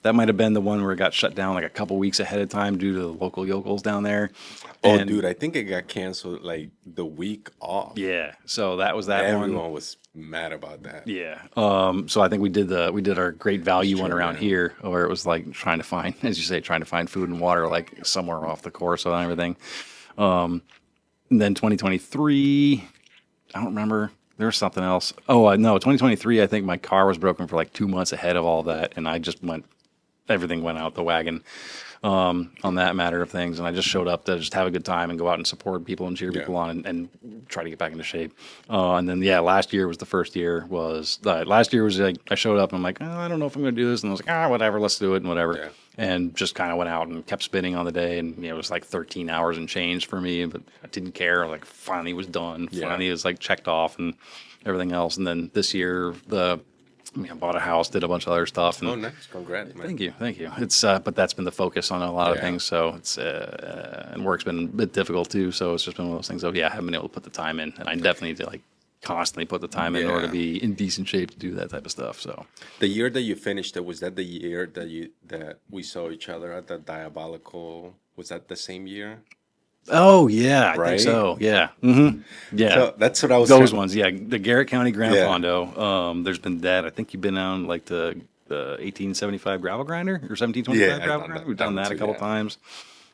Speaker 2: That might have been the one where it got shut down like a couple weeks ahead of time due to the local yokels down there.
Speaker 1: Oh,
Speaker 2: And-
Speaker 1: dude, I think it got canceled like the week off.
Speaker 2: Yeah, so that was that one.
Speaker 1: Everyone was mad about that.
Speaker 2: Yeah. So I think we did our great value one
Speaker 1: true,
Speaker 2: around
Speaker 1: yeah.
Speaker 2: here, where it was like trying to find, as you say, trying to find food and water like somewhere off the course and everything. And then 2023, I don't remember. There was something else. Oh, no, 2023. I think my car was broken for like 2 months ahead of all that, and I just everything went out the wagon on that matter of things. And I just showed up to just have a good time and go out and support people and cheer
Speaker 1: Yeah.
Speaker 2: people on and try to get back into shape. And then, yeah, last year was the first year last year was like, I showed up and I'm like, oh, I don't know if I'm going to do this. And I was like, whatever, let's do it and whatever.
Speaker 1: Yeah.
Speaker 2: And just kind of went out and kept spinning on the day. And, it was like 13 hours and change for me, but I didn't care. Like finally was done.
Speaker 1: Yeah.
Speaker 2: Finally it was like checked off and everything else. And then this year, I bought a house, did a bunch of other stuff. And
Speaker 1: Oh, nice. Congrats, man.
Speaker 2: Thank you. It's but that's been the focus on a lot of
Speaker 1: Yeah.
Speaker 2: things. So it's and work's been a bit difficult too. So it's just been one of those things of I haven't been able to put the time in, and I definitely need to like constantly put the time in order to
Speaker 1: Yeah.
Speaker 2: be in decent shape to do that type of stuff. So
Speaker 1: The year that you finished it, was that the year that we saw each other at the Diabolical? Was that the same year?
Speaker 2: oh yeah, I
Speaker 1: Right?
Speaker 2: think so. Yeah, yeah.
Speaker 1: So that's what I was
Speaker 2: Those
Speaker 1: trying-
Speaker 2: ones, yeah. The Garrett County Grand
Speaker 1: Yeah.
Speaker 2: Fondo. There's been that. I think you've been on like the 1875 gravel grinder or 1725
Speaker 1: Yeah, I've
Speaker 2: gravel
Speaker 1: done
Speaker 2: grinder.
Speaker 1: that.
Speaker 2: We've done
Speaker 1: That one
Speaker 2: that a
Speaker 1: too,
Speaker 2: couple
Speaker 1: yeah.
Speaker 2: times.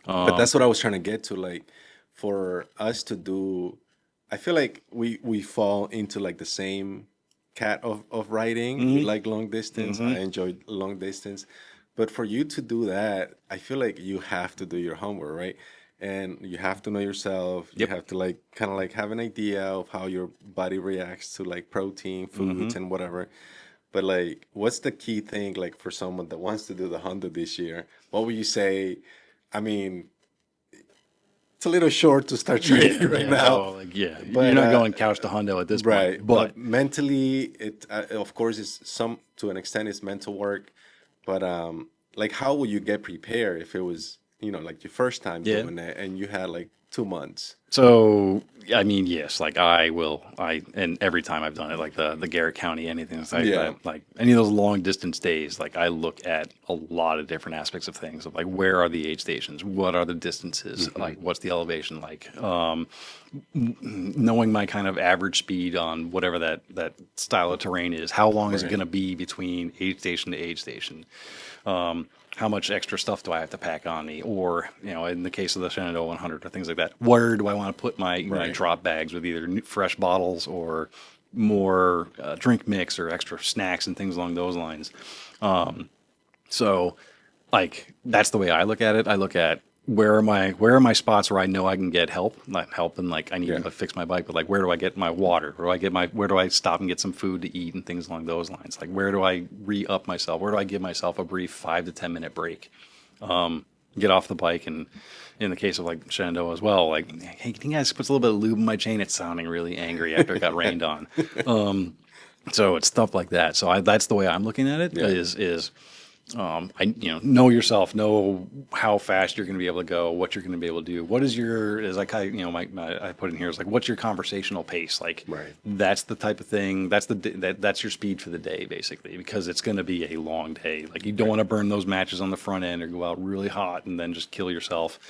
Speaker 1: But that's what I was trying to get to. Like, for us to do, I feel like we fall into like the same cat of riding, we like long distance. I enjoy long distance. But for you to do that, I feel like you have to do your homework, right? And you have to know yourself. You have to like kind of like have an idea of how your body reacts to like protein, foods, and whatever. But like, what's the key thing like for someone that wants to do the Honda this year? What would you say? I mean, it's a little short to start training right now.
Speaker 2: Oh, like,
Speaker 1: But,
Speaker 2: you're not going couch to hundo at this
Speaker 1: Right,
Speaker 2: point.
Speaker 1: but mentally, it of course is to an extent it's mental work, but like how would you get prepared if it was like your first time
Speaker 2: Yeah.
Speaker 1: doing it, and you had like 2 months.
Speaker 2: So, I mean, yes, like and every time I've done it, like the Garrett County, anything like
Speaker 1: Yeah.
Speaker 2: that, like any of those long distance days, like I look at a lot of different aspects of things of like, where are the aid stations? What are the distances? Like, what's the elevation like? Knowing my kind of average speed on whatever that style of terrain is, how long is it
Speaker 1: Right.
Speaker 2: going to be between aid station to aid station? How much extra stuff do I have to pack on me? Or, in the case of the Shenandoah 100 or things like that, where do I want to put my
Speaker 1: Right.
Speaker 2: drop bags with either fresh bottles or more drink mix or extra snacks and things along those lines? So, like, that's the way I look at it. I look at where are my spots where I know I can get help, not help, and like I need
Speaker 1: Yeah.
Speaker 2: to fix my bike, but like where do I get my water? Where do I stop and get some food to eat and things along those lines? Like where do I re-up myself? Where do I give myself a brief 5 to 10 minute break? Get off the bike, and in the case of like Shenandoah as well, like, hey, can you guys put a little bit of lube in my chain? It's sounding really angry after it got rained on. So it's stuff like that. So that's the way I'm looking at it.
Speaker 1: Yeah.
Speaker 2: Is know yourself, know how fast you're going to be able to go, what you're going to be able to do. What is your, as I kind of, I put in here, is like, what's your conversational pace? Like,
Speaker 1: Right.
Speaker 2: that's the type of thing, that's your speed for the day, basically, because it's going to be a long day. Like, you don't want to burn those matches on the front end or go out really hot and then just kill yourself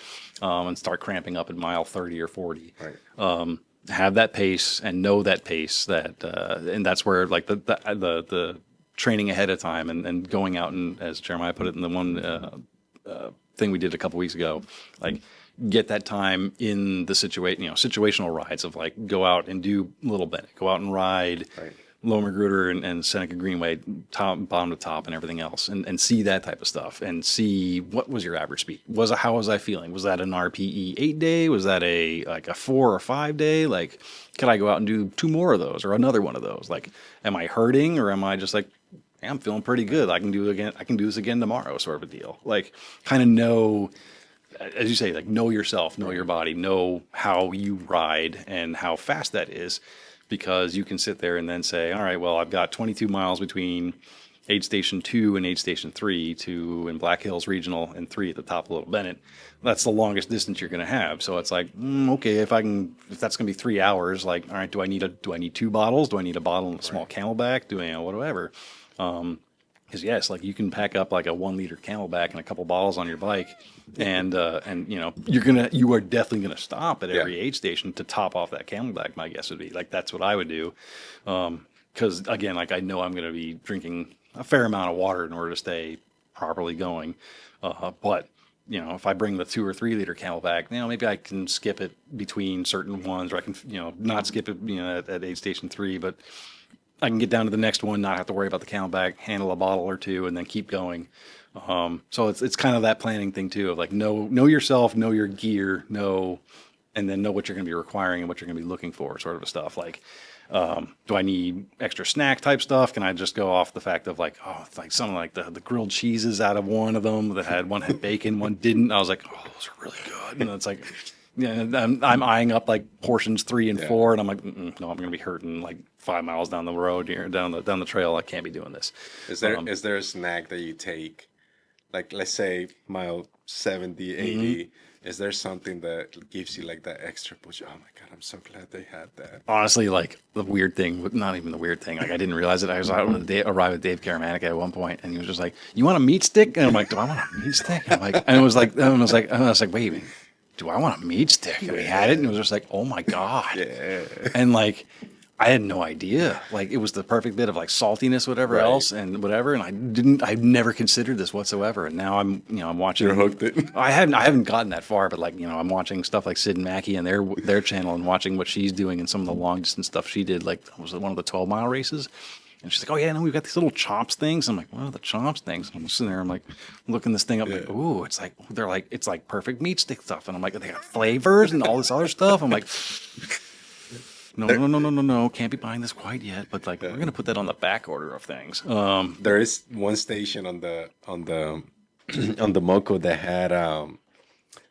Speaker 2: and start cramping up at mile 30 or 40.
Speaker 1: Right.
Speaker 2: Have that pace and know that pace, and that's where like the training ahead of time and going out, and as Jeremiah put it in the one thing we did a couple weeks ago, like get that time in the situational rides of like go out and do Little Bennett, go out and ride
Speaker 1: Right.
Speaker 2: Lower Magruder and Seneca Greenway, bottom to top and everything else, and see that type of stuff and see what was your average speed. How was I feeling? Was that an RPE 8-day? Was that a 4 or 5 day? Like, could I go out and do 2 more of those or another one of those? Like, am I hurting or am I just like, hey, I'm feeling pretty good. I can do this again tomorrow, sort of a deal. Like, kind of know, as you say, like know yourself, know your body, know how you ride and how fast that is. Because you can sit there and then say, all right, well, I've got 22 miles between aid station 2 and aid station 3, 2 in Black Hills Regional and 3 at the top of Little Bennett. That's the longest distance you're going to have. So it's like, okay, if that's going to be 3 hours, like, all right, do I need 2 bottles? Do I need a bottle and a small Camelback? whatever. Because yes, like you can pack up like a 1 liter Camelback and a couple bottles on your bike, and you are definitely gonna stop at every aid station to top off that Camelback. My guess would be like that's what I would do, because again, like I know I'm gonna be drinking a fair amount of water in order to stay properly going, but if I bring the 2 or 3 liter Camelback, maybe I can skip it between certain ones, or I can not skip it at aid station 3, but I can get down to the next one, not have to worry about the Camelback, handle a bottle or 2, and then keep going. So it's kind of that planning thing too, of like know yourself, know your gear, and then know what you're going to be requiring and what you're going to be looking for, sort of stuff. Like, do I need extra snack type stuff? Can I just go off the fact of like, it's like something like the grilled cheeses out of one of them one had bacon, one didn't. I was like, oh, those are really good. And it's like, I'm eyeing up like portions 3 and 4, and I'm like, no, I'm going to be hurting like 5 miles down the road here, down the trail. I can't be doing this.
Speaker 1: Is there a snack that you take, like let's say mile 70, 80? Is there something that gives you like that extra push? Oh my God, I'm so glad they had that.
Speaker 2: Honestly, like the weird thing, not even the weird thing, like I didn't realize it. I was out on arrived with Dave Karamatic at one point, and he was just like, "You want a meat stick?" And I'm like, "Do I want a meat stick?" And I'm like, and I was like, wait a minute. Do I want a meat stick? And we had it, and it was just like, oh my God.
Speaker 1: Yeah.
Speaker 2: And like, I had no idea. Like, it was the perfect bit of like saltiness, whatever
Speaker 1: Right.
Speaker 2: else, and whatever. And I've never considered this whatsoever. And now I'm watching.
Speaker 1: You're hooked it.
Speaker 2: I haven't gotten that far, but like, I'm watching stuff like Sid and Mackie and their channel, and watching what she's doing and some of the long distance stuff she did. Like, was it one of the 12-mile races? And she's like, oh, yeah, no, we've got these little chomps things. I'm like, what are the chomps things? And I'm sitting there, I'm like, looking this thing up, like, ooh, it's like perfect meat stick stuff. And I'm like, they got flavors and all this other stuff. I'm like, no, can't be buying this quite yet. But like, we're going to put that on the back order of things.
Speaker 1: There is one station on the on the MoCo that had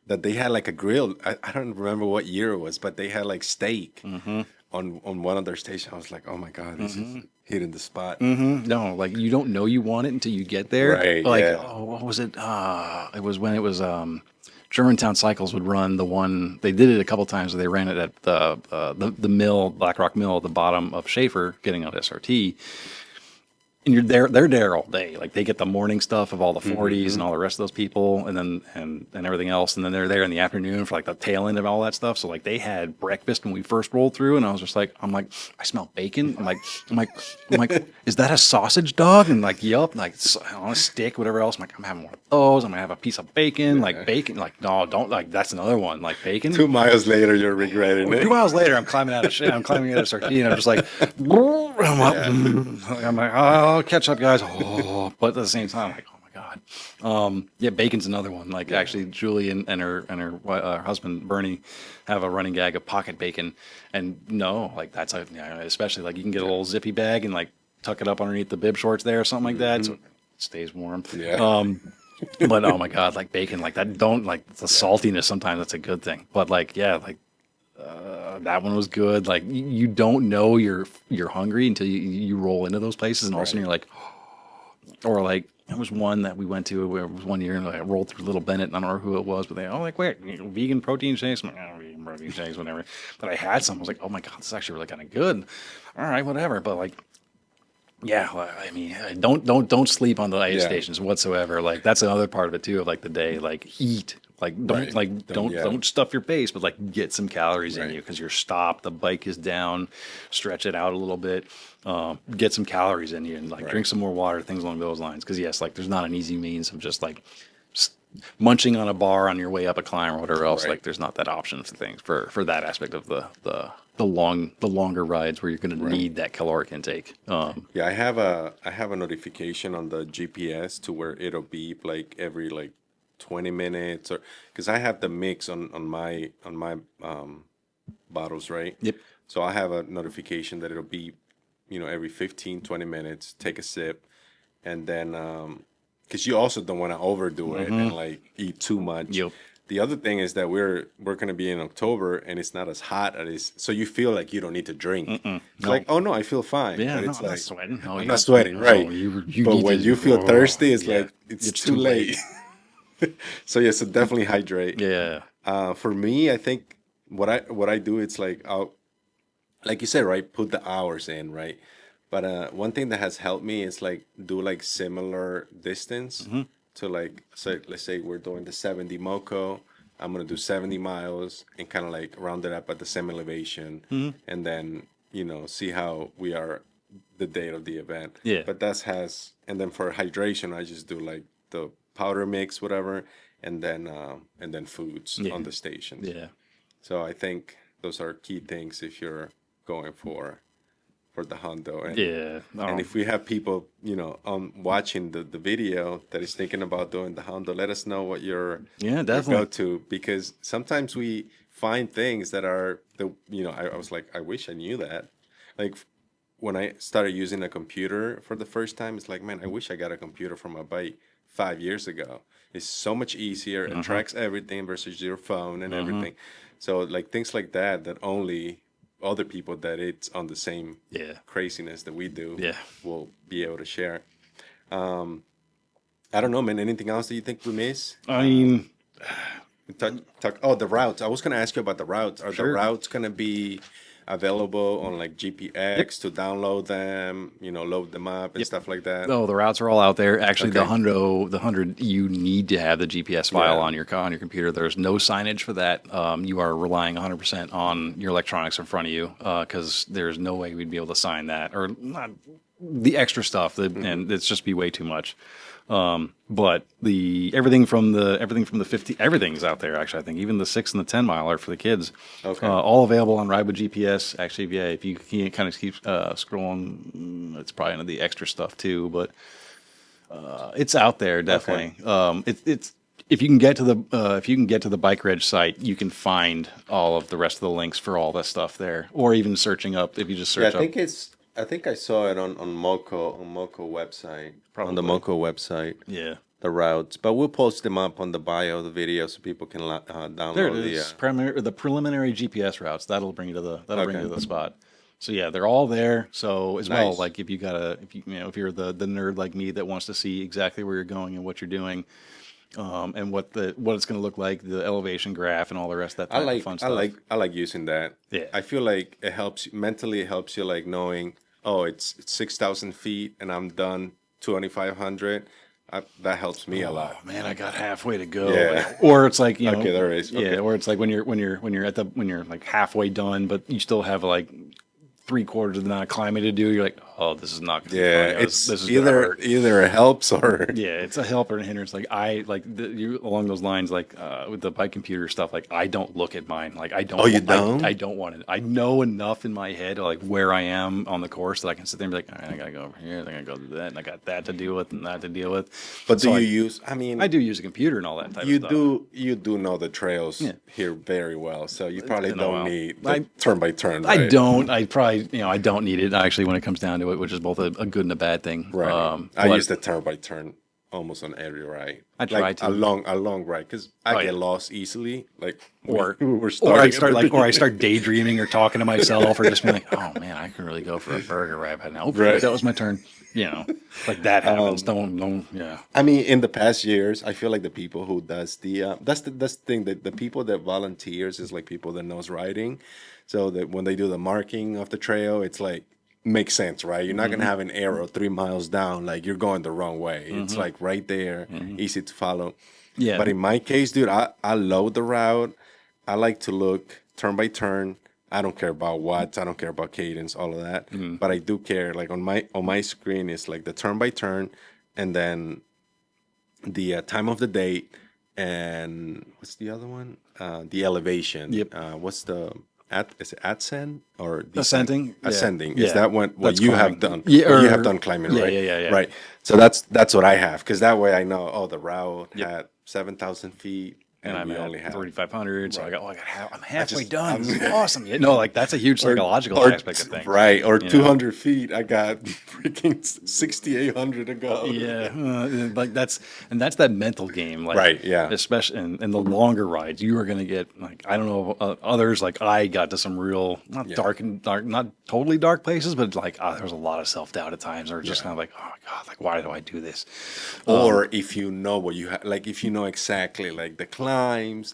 Speaker 1: that they had like a grill. I don't remember what year it was, but they had like steak on one of their stations. I was like, oh my God, this is hitting the spot.
Speaker 2: No, like you don't know you want it until you get there.
Speaker 1: Right,
Speaker 2: Like,
Speaker 1: yeah.
Speaker 2: oh, what was it? It was when it was Germantown Cycles would run the one. They did it a couple times. They ran it at the mill, Black Rock Mill, at the bottom of Schaefer, getting on SRT. And they're there all day. Like they get the morning stuff of all the 40s and all the rest of those people, and then and everything else, and then they're there in the afternoon for like the tail end of all that stuff. So like they had breakfast when we first rolled through, and I was just like, I smell bacon. I'm like, is that a sausage dog? And like, yup, like on a stick, whatever else. I'm like, I'm having one of those. I'm gonna have a piece of bacon, like bacon. Like no, don't like that's another one, like bacon.
Speaker 1: 2 miles later, you're regretting it.
Speaker 2: 2 miles later, I'm climbing out of shit. I'm climbing out of SRT, and I'm just like, I'm like, oh, I'll catch up, guys. Oh, but at the same time, I'm like, oh my god. Yeah, bacon's another one. Like actually, Julie and her husband Bernie have a running gag of pocket bacon, and no, like that's especially like you can get a little zippy bag and like tuck it up underneath the bib shorts there or something like that, so it stays warm.
Speaker 1: Yeah.
Speaker 2: But oh my god, like bacon, like that. Don't like the saltiness. Sometimes that's a good thing, but like yeah, like. That one was good. Like you don't know you're hungry until you roll into those places, and all of a sudden you're like, or like there was one that we went to. Where it was one year, and I rolled through Little Bennett. And I don't know who it was, but they like wait, vegan protein shakes. I'm like, oh, vegan protein shakes, whatever. But I had some. I was like, oh my god, this is actually really kind of good. All right, whatever. But like. Yeah, well, I mean, don't sleep on the aid stations whatsoever. Like that's another part of it too. Of like the day, like eat. Like don't stuff your face, but like get some calories in you because you're stopped. The bike is down, stretch it out a little bit, get some calories in you, and like drink some more water, things along those lines. Because yes, like there's not an easy means of just like munching on a bar on your way up a climb or whatever else. Like there's not that option for things for that aspect of the longer rides where you're going to need that caloric intake.
Speaker 1: Yeah, I have a notification on the GPS to where it'll beep like every like 20 minutes, or because I have the mix on my bottles, right?
Speaker 2: Yep.
Speaker 1: So I have a notification that it'll beep, every 15, 20 minutes, take a sip, and then because you also don't want to overdo it and like eat too much.
Speaker 2: Yep.
Speaker 1: The other thing is that we're going to be in October and it's not as hot as it is, so you feel like you don't need to drink. It's like, oh no, I feel fine.
Speaker 2: Yeah,
Speaker 1: but
Speaker 2: no,
Speaker 1: it's
Speaker 2: I'm
Speaker 1: like
Speaker 2: not sweating. No,
Speaker 1: I'm not sweating, right?
Speaker 2: You
Speaker 1: but
Speaker 2: need
Speaker 1: when
Speaker 2: to-
Speaker 1: you feel thirsty, it's like it's
Speaker 2: It's
Speaker 1: too
Speaker 2: too
Speaker 1: late. So yeah, so definitely hydrate.
Speaker 2: Yeah.
Speaker 1: For me, I think what I do, it's like I'll, like you said, right, put the hours in, right. But one thing that has helped me is like do like similar distance to like, so let's say we're doing the 70 MoCo. I'm gonna do 70 miles and kind of like round it up at the same elevation, and then see how we are the date of the event.
Speaker 2: Yeah.
Speaker 1: But and then for hydration, I just do like the powder mix, whatever, and then foods on the stations.
Speaker 2: Yeah.
Speaker 1: So I think those are key things if you're going for the hundo. And,
Speaker 2: Yeah.
Speaker 1: and if we have people, watching the video that is thinking about doing the hundo, let us know what your
Speaker 2: definitely
Speaker 1: go-to, because sometimes we find things that are I was like, I wish I knew that. Like when I started using a computer for the first time, it's like, man, I wish I got a computer for my bike 5 years ago. It's so much easier. It tracks everything versus your phone and everything. So like things like that only other people that it's on the same craziness that we do will be able to share. I don't know, man. Anything else that you think we miss?
Speaker 2: I mean,
Speaker 1: the routes. I was going to ask you about the routes. Are the routes going to be available on like GPX to download them, load them up and stuff like that?
Speaker 2: No, the routes are all out there. Actually, the 100, you need to have the GPS file on your computer. There's no signage for that. You are relying 100% on your electronics in front of you because there's no way we'd be able to sign that or not the extra stuff, and it's just be way too much. But everything from the 50, everything's out there. Actually, I think even the 6 and the 10 miler for the kids, all available on Ride with GPS. Actually, yeah, if you can kind of keep scrolling, it's probably into the extra stuff too. But it's out there definitely. It's if you can get to the Bike Reg site, you can find all of the rest of the links for all that stuff there, or even searching up if you just search.
Speaker 1: I think I saw it on MoCo website. Probably. On the MoCo website.
Speaker 2: Yeah.
Speaker 1: The routes, but we'll post them up on the bio of the video so people can download.
Speaker 2: There it is. The preliminary GPS routes. That'll bring you to the spot. So yeah, they're all there. So as well, like if you're the nerd like me that wants to see exactly where you're going and what you're doing, and what it's going to look like, the elevation graph, and all the rest of that type of fun stuff.
Speaker 1: I like using that.
Speaker 2: Yeah.
Speaker 1: I feel like it helps mentally. It helps you like knowing, oh, it's 6,000 feet, and I'm done 2,500. That helps me a lot.
Speaker 2: Oh man, I got halfway to go.
Speaker 1: Yeah.
Speaker 2: Or it's like,
Speaker 1: Okay, there is. Okay.
Speaker 2: yeah, or it's like when you're like halfway done, but you still have like 3/4 of the amount of climbing to do. You're like, oh, this is not going to be
Speaker 1: Yeah,
Speaker 2: fun.
Speaker 1: it's
Speaker 2: this is gonna hurt.
Speaker 1: either it helps or
Speaker 2: Yeah, it's a help or a hindrance. Like you along those lines, like with the bike computer stuff. Like I don't look at mine. Like I don't.
Speaker 1: Oh, you don't?
Speaker 2: I don't want it. I know enough in my head like where I am on the course that I can sit there and be like, all right, I gotta go over here. I gotta go do that, and I got that to deal with and that to deal with.
Speaker 1: But
Speaker 2: So
Speaker 1: do you use? I mean,
Speaker 2: I do use a computer and all that type of stuff.
Speaker 1: you do know the trails here very well, so you probably
Speaker 2: I know
Speaker 1: don't
Speaker 2: well.
Speaker 1: need the turn by turn.
Speaker 2: I
Speaker 1: Right?
Speaker 2: don't. I probably, I don't need it actually when it comes down to it, which is both a good and a bad thing.
Speaker 1: Right. I
Speaker 2: but
Speaker 1: use the turn by turn almost on every ride.
Speaker 2: I try
Speaker 1: like
Speaker 2: to.
Speaker 1: a long ride because I
Speaker 2: Oh,
Speaker 1: get
Speaker 2: yeah.
Speaker 1: lost easily. Like
Speaker 2: Or
Speaker 1: we're
Speaker 2: or I
Speaker 1: starting.
Speaker 2: start daydreaming or talking to myself or just being like, oh man, I could really go for a burger right now. Oops,
Speaker 1: Right.
Speaker 2: that was my turn. Like that happens. Don't. Yeah.
Speaker 1: I mean, in the past years, I feel like the people who does that's the thing that the people that volunteers is like people that knows riding, so that when they do the marking of the trail, it's like makes sense, right? You're not gonna have an arrow 3 miles down, like you're going the wrong way. It's like right there, easy to follow.
Speaker 2: Yeah.
Speaker 1: But in my case, dude, I load the route. I like to look turn by turn. I don't care about watts. I don't care about cadence, all of that. But I do care. Like on my screen is like the turn by turn, and then the time of the date, and what's the other one? The elevation.
Speaker 2: Yep.
Speaker 1: What's the is it ascend or
Speaker 2: Ascending? Yeah.
Speaker 1: Ascending.
Speaker 2: Yeah.
Speaker 1: Is that what
Speaker 2: That's
Speaker 1: you
Speaker 2: climbing.
Speaker 1: have done?
Speaker 2: Yeah,
Speaker 1: What you
Speaker 2: or-
Speaker 1: have done climbing,
Speaker 2: yeah,
Speaker 1: right?
Speaker 2: yeah.
Speaker 1: Right. So that's what I have, because that way I know. Oh, the route had 7,000 feet.
Speaker 2: And I'm
Speaker 1: we
Speaker 2: at
Speaker 1: only have
Speaker 2: 3,500, so
Speaker 1: Right.
Speaker 2: I'm halfway
Speaker 1: just-
Speaker 2: done. This is awesome. Yeah, no, like that's a huge psychological aspect of things.
Speaker 1: Right, or
Speaker 2: know?
Speaker 1: 200 feet. I got freaking 6,800 to go.
Speaker 2: Yeah, like that's that mental game, like
Speaker 1: Right, yeah.
Speaker 2: especially in the longer rides, you are going to get like I don't know others like I got to some real not dark, not totally dark places, but like there was a lot of self doubt at times, or just kind of like oh my god, like why do I do this?
Speaker 1: Or if you know what you have, like if you know exactly like the climbs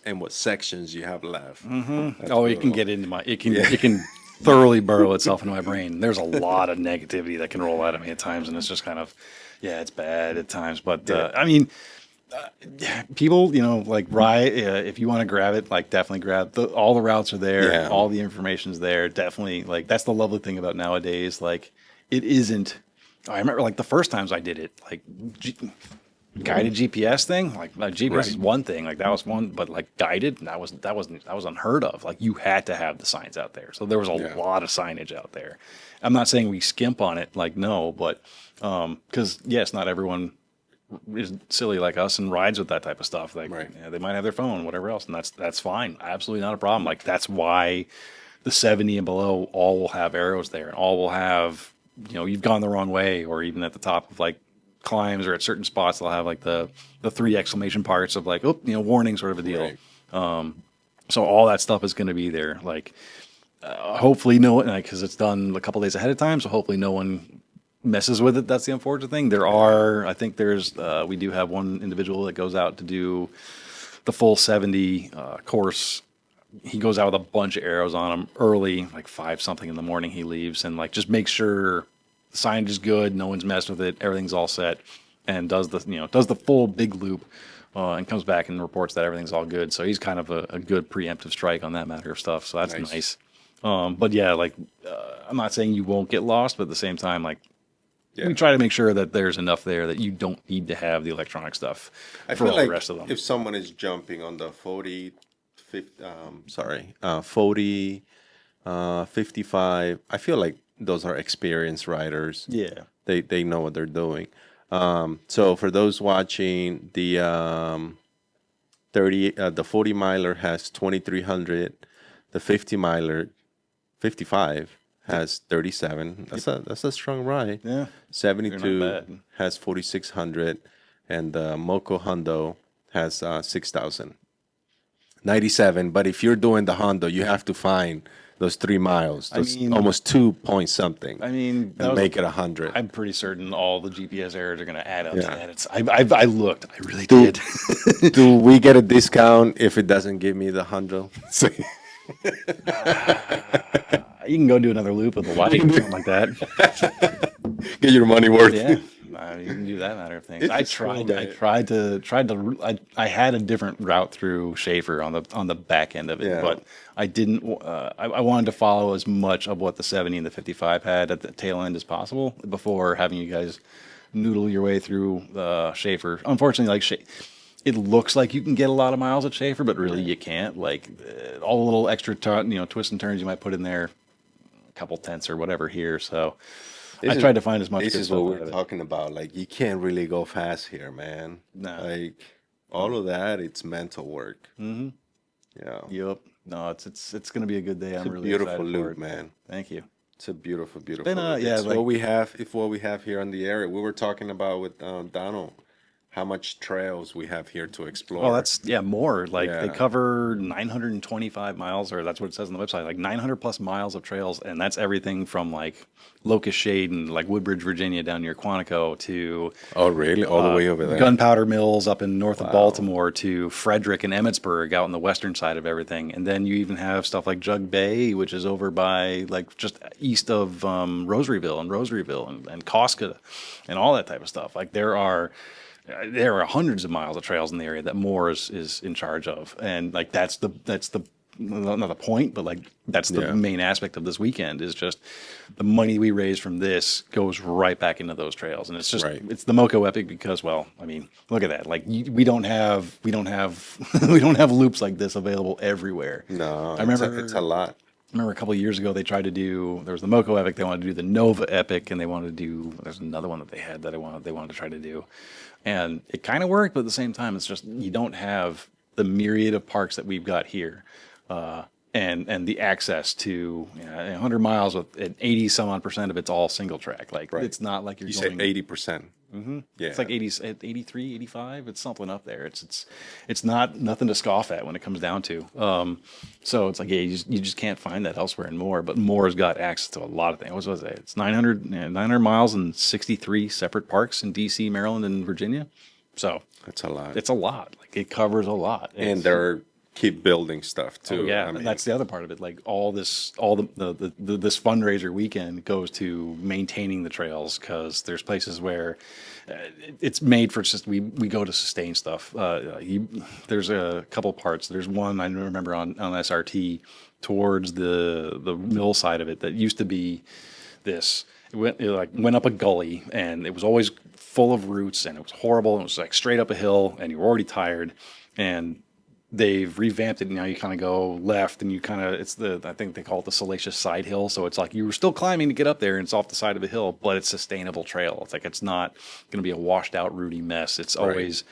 Speaker 1: and what sections you have left. That's
Speaker 2: Oh, it can
Speaker 1: brutal.
Speaker 2: get into my it can thoroughly burrow itself into my brain. There's a lot of negativity that can roll out of me at times, and it's just kind of it's bad at times. But I mean. People, like ride. If you want to grab it, like definitely grab. All the routes are there.
Speaker 1: Yeah.
Speaker 2: All the information's there. Definitely, like that's the lovely thing about nowadays. Like it isn't. I remember like the first times I did it, like guided GPS thing. Like GPS is one thing. Like that was one, but like guided, that was unheard of. Like you had to have the signs out there. So there was a lot of signage out there. I'm not saying we skimp on it. Like no, but because yes, not everyone is silly like us and rides with that type of stuff. Like they might have their phone, whatever else, and that's fine. Absolutely not a problem. Like that's why the 70 and below all will have arrows there, and all will have you've gone the wrong way, or even at the top of like climbs or at certain spots they'll have like the 3 exclamation parts of like warning sort of a deal.
Speaker 1: Right.
Speaker 2: So all that stuff is going to be there. Like hopefully no one, because it's done a couple days ahead of time, so hopefully no one messes with it. That's the unfortunate thing. I think we do have one individual that goes out to do the full 70 course. He goes out with a bunch of arrows on him early, like 5 something in the morning. He leaves and like just make sure the signage is good, no one's messed with it, everything's all set, and does the full big loop, and comes back and reports that everything's all good. So he's kind of a good preemptive strike on that matter of stuff. So that's nice. But yeah, like I'm not saying you won't get lost, but at the same time, like. We try to make sure that there's enough there that you don't need to have the electronic stuff for all the rest of them.
Speaker 1: If someone is jumping on the 40, 55, I feel like those are experienced riders.
Speaker 2: Yeah.
Speaker 1: They know what they're doing. So for those watching, the 40 miler has 2,300, the 50 miler 55 has 37. That's a strong ride.
Speaker 2: Yeah.
Speaker 1: 72 has 4,600, and the MoCo Hondo has 6,000. 97. But if you're doing the Hondo, you have to find those 3 miles,
Speaker 2: I
Speaker 1: those
Speaker 2: mean-
Speaker 1: almost 2 point something,
Speaker 2: I mean, that
Speaker 1: and
Speaker 2: was-
Speaker 1: make it 100.
Speaker 2: I'm pretty certain all the GPS errors are going to add up to
Speaker 1: Yeah.
Speaker 2: that. I looked. I really did.
Speaker 1: Do we get a discount if it doesn't give me the 100?
Speaker 2: You can go do another loop with the light, something like that.
Speaker 1: Get your money worth.
Speaker 2: Yeah, you can do that matter of things.
Speaker 1: It's
Speaker 2: I
Speaker 1: just cool,
Speaker 2: tried.
Speaker 1: man.
Speaker 2: I tried to. I had a different route through Schaefer on the back end of it,
Speaker 1: Yeah.
Speaker 2: but I didn't. I wanted to follow as much of what the 70 and the 55 had at the tail end as possible before having you guys noodle your way through Schaefer. Unfortunately, it looks like you can get a lot of miles at Schaefer, but really you can't. Like all the little extra twists and turns you might put in there, a couple tenths or whatever here. So I tried to find as much.
Speaker 1: This
Speaker 2: good
Speaker 1: is
Speaker 2: stuff
Speaker 1: what
Speaker 2: out
Speaker 1: we're
Speaker 2: of it.
Speaker 1: talking about. Like, you can't really go fast here, man.
Speaker 2: No.
Speaker 1: Like, all of that, it's mental work. Mm-hmm. Yeah.
Speaker 2: Yep. No, it's gonna be a good day. I'm
Speaker 1: It's a
Speaker 2: really
Speaker 1: beautiful
Speaker 2: excited for
Speaker 1: loop,
Speaker 2: it.
Speaker 1: man.
Speaker 2: Thank you.
Speaker 1: It's a beautiful, beautiful.
Speaker 2: Been,
Speaker 1: loop.
Speaker 2: yeah,
Speaker 1: It's
Speaker 2: like-
Speaker 1: what we have. If what we have here in the area, we were talking about with Donald, how much trails we have here to explore.
Speaker 2: Well, that's more. Like they
Speaker 1: Yeah.
Speaker 2: cover 925 miles, or that's what it says on the website. Like 900 plus miles of trails, and that's everything from like Locust Shade and like Woodbridge, Virginia, down near Quantico to
Speaker 1: Oh, really? All the way over there.
Speaker 2: Gunpowder Mills up in north of Baltimore to Frederick and Emmitsburg out on the western side of everything. And then you even have stuff like Jug Bay, which is over by like just east of Rosaryville and Cosca and all that type of stuff. Like there are hundreds of miles of trails in the area that Moore is in charge of. And like that's the not the point, but like that's the
Speaker 1: Yeah.
Speaker 2: main aspect of this weekend is just the money we raise from this goes right back into those trails, and it's just
Speaker 1: Right.
Speaker 2: it's the MoCo Epic because, well, I mean, look at that. Like we don't have we don't have loops like this available everywhere.
Speaker 1: No,
Speaker 2: I remember
Speaker 1: it's a lot.
Speaker 2: I remember a couple of years ago they tried to do there was the MoCo Epic, they wanted to do the Nova Epic, and they wanted to do there's another one that they had that they wanted to try to do, and it kind of worked, but at the same time it's just you don't have the myriad of parks that we've got here. And the access to 100 miles with 80 some odd percent of it's all single track. Like
Speaker 1: Right.
Speaker 2: it's not like you're
Speaker 1: You
Speaker 2: going.
Speaker 1: said 80%. Mm-hmm. Yeah.
Speaker 2: It's like 83, 85. It's something up there. It's not nothing to scoff at when it comes down to. So it's like you just can't find that elsewhere and more. But Moore's got access to a lot of things. What was it? It's 900 miles and 63 separate parks in D.C., Maryland, and Virginia. So
Speaker 1: That's a lot.
Speaker 2: it's a lot. Like it covers a lot.
Speaker 1: And
Speaker 2: It's-
Speaker 1: they're keep building stuff too.
Speaker 2: yeah,
Speaker 1: I mean,
Speaker 2: and that's the other part of it. Like all this this fundraiser weekend goes to maintaining the trails because there's places where it's made for just we go to sustain stuff. There's a couple parts. There's one I remember on SRT towards the mill side of it that used to be this. It went up a gully and it was always full of roots and it was horrible and it was like straight up a hill and you were already tired and they've revamped it. Now you kind of go left and you kind of, I think they call it the salacious side hill. So it's like you were still climbing to get up there and it's off the side of a hill, but it's sustainable trail. It's like, it's not going to be a washed out, rooty mess. It's always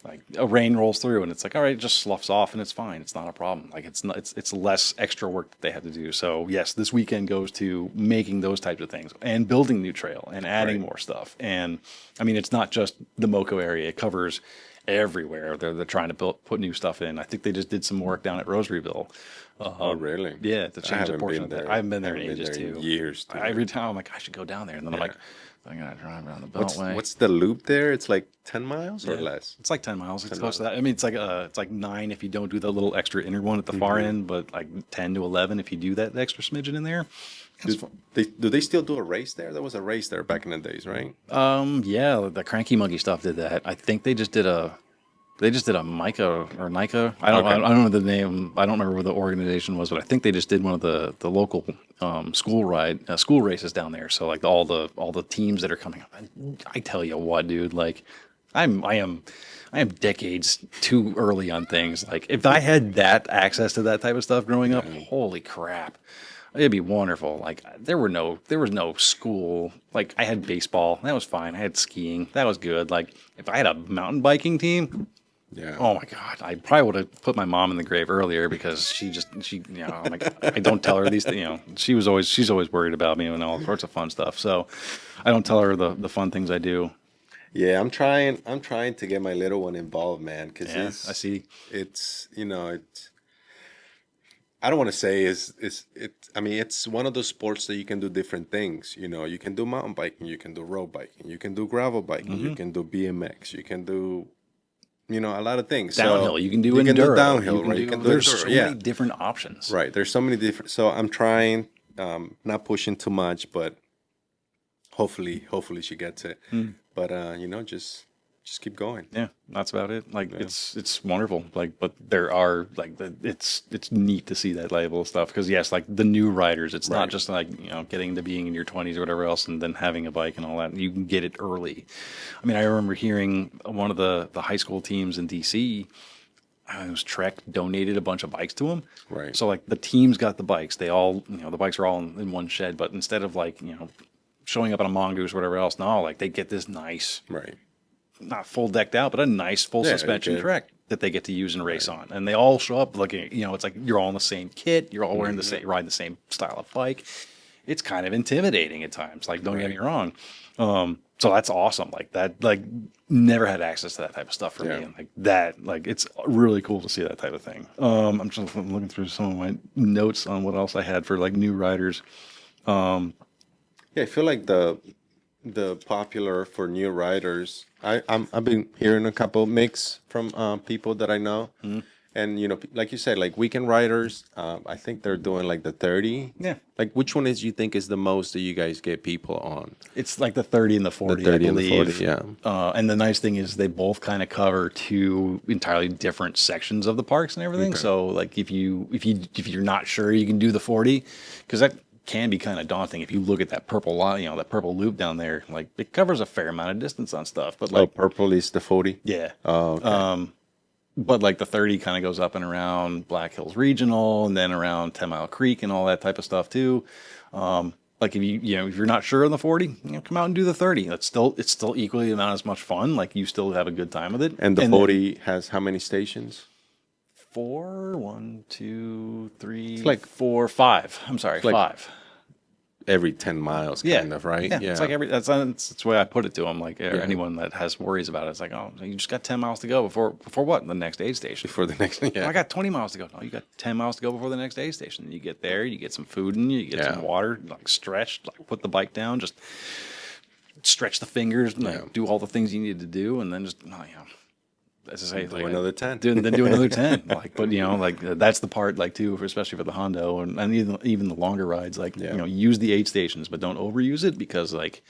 Speaker 2: like a rain rolls through and it's like, all right, it just sloughs off and it's fine. It's not a problem. Like it's less extra work that they have to do. So yes, this weekend goes to making those types of things and building new trail and adding more stuff. And I mean, it's not just the MoCo area. It covers everywhere. They're trying to put new stuff in. I think they just did some work down at Rosaryville.
Speaker 1: oh, really?
Speaker 2: Yeah, to
Speaker 1: I
Speaker 2: change a
Speaker 1: haven't
Speaker 2: portion
Speaker 1: been
Speaker 2: of that.
Speaker 1: there.
Speaker 2: I haven't been there in
Speaker 1: I haven't been
Speaker 2: ages
Speaker 1: there in
Speaker 2: too.
Speaker 1: years, too.
Speaker 2: Every time I'm like, I should go down there, and then I'm like, I'm gonna drive around the Beltway.
Speaker 1: What's the loop there? It's like 10 miles or
Speaker 2: Yeah.
Speaker 1: less.
Speaker 2: It's like 10 miles. It's close to that. I mean, it's like 9 if you don't do the little extra inner one at the far end, but like 10 to 11 if you do that extra smidgen in there.
Speaker 1: Do they still do a race there? There was a race there back in the days, right?
Speaker 2: Yeah, the Cranky Monkey stuff did that. I think they just did a Mica or Nika. I don't know the name. I don't remember what the organization was, but I think they just did one of the local school races down there. So like all the teams that are coming up. I tell you what, dude, like I am decades too early on things. Like if I had that access to that type of stuff growing up, holy crap. It'd be wonderful. Like there was no school. Like I had baseball, that was fine. I had skiing, that was good. Like if I had a mountain biking team,
Speaker 1: Yeah.
Speaker 2: oh my God, I probably would have put my mom in the grave earlier because she I'm like, I don't tell her these things. She's always worried about me and all sorts of fun stuff. So I don't tell her the fun things I do.
Speaker 1: Yeah, I'm trying to get my little one involved, man, because
Speaker 2: Yeah, I see.
Speaker 1: it's I don't want to say is it. I mean, it's one of those sports that you can do different things. You know, you can do mountain biking, you can do road biking, you can do gravel biking, you can do BMX, you can do a lot of things.
Speaker 2: Downhill,
Speaker 1: So
Speaker 2: you can do
Speaker 1: you can do
Speaker 2: enduro.
Speaker 1: downhill, right? You can do
Speaker 2: There's
Speaker 1: enduro.
Speaker 2: so
Speaker 1: Yeah,
Speaker 2: many different options.
Speaker 1: right. There's so many different. So I'm trying, not pushing too much, but hopefully she gets it. But just keep going.
Speaker 2: Yeah, that's about it. Like it's wonderful. Like, but there are like it's neat to see that level of stuff because yes, like the new riders, it's not
Speaker 1: Right.
Speaker 2: just like getting to being in your 20s or whatever else, and then having a bike and all that. You can get it early. I mean, I remember hearing one of the high school teams in DC. It was Trek donated a bunch of bikes to them.
Speaker 1: Right.
Speaker 2: So like the teams got the bikes. They all the bikes are all in one shed, but instead of like showing up on a mongoose or whatever else, no, like they get this nice.
Speaker 1: Right.
Speaker 2: Not full decked out, but a nice full
Speaker 1: Yeah,
Speaker 2: suspension
Speaker 1: you get-
Speaker 2: Trek that they get to use and race on. And they all show up looking, it's like you're all in the same kit, you're all wearing the same, riding the same style of bike. It's kind of intimidating at times. Like, don't get me wrong. So that's awesome. Like that, like never had access to that type of stuff for me.
Speaker 1: Yeah.
Speaker 2: And like that, like it's really cool to see that type of thing. I'm just looking through some of my notes on what else I had for like new riders.
Speaker 1: Yeah, I feel like the popular for new riders. I've been hearing a couple mix from people that I know, and like you said, like weekend riders. I think they're doing like the 30.
Speaker 2: Yeah.
Speaker 1: Like which one is you think is the most that you guys get people on?
Speaker 2: It's like the 30 and the 40,
Speaker 1: The 30
Speaker 2: I
Speaker 1: and the
Speaker 2: believe.
Speaker 1: 40, yeah.
Speaker 2: And the nice thing is they both kind of cover two entirely different sections of the parks and everything.
Speaker 1: Okay.
Speaker 2: So like if you're not sure you can do the 40, because that can be kind of daunting. If you look at that purple line, that purple loop down there, like it covers a fair amount of distance on stuff. But like
Speaker 1: Purple is the 40.
Speaker 2: yeah.
Speaker 1: Oh, okay.
Speaker 2: But like the 30 kind of goes up and around Black Hills Regional and then around 10 Mile Creek and all that type of stuff too. Like if if you're not sure on the 40, come out and do the 30. It's still equally not as much fun. Like you still have a good time with it.
Speaker 1: And the
Speaker 2: then
Speaker 1: 40 has how many stations?
Speaker 2: 4, 1, 2, 3,
Speaker 1: It's like-
Speaker 2: 4, 5. I'm sorry,
Speaker 1: like
Speaker 2: 5.
Speaker 1: Every 10 miles,
Speaker 2: Yeah.
Speaker 1: kind of, right?
Speaker 2: Yeah. It's like that's the way I put it to them. Like anyone that has worries about it, it's like, oh, you just got 10 miles to go before what? The next aid station.
Speaker 1: Before the next,
Speaker 2: Oh,
Speaker 1: yeah.
Speaker 2: I got 20 miles to go. No, you got 10 miles to go before the next aid station. You get there, you get some food in you, get some water, like stretch, like put the bike down, just stretch the fingers, and like, do all the things you need to do, and then just, as I say,
Speaker 1: Do another 10.
Speaker 2: do another 10. Like, but like that's the part, like too, especially for the Hondo and even the longer rides. Like, use the aid stations, but don't overuse it because like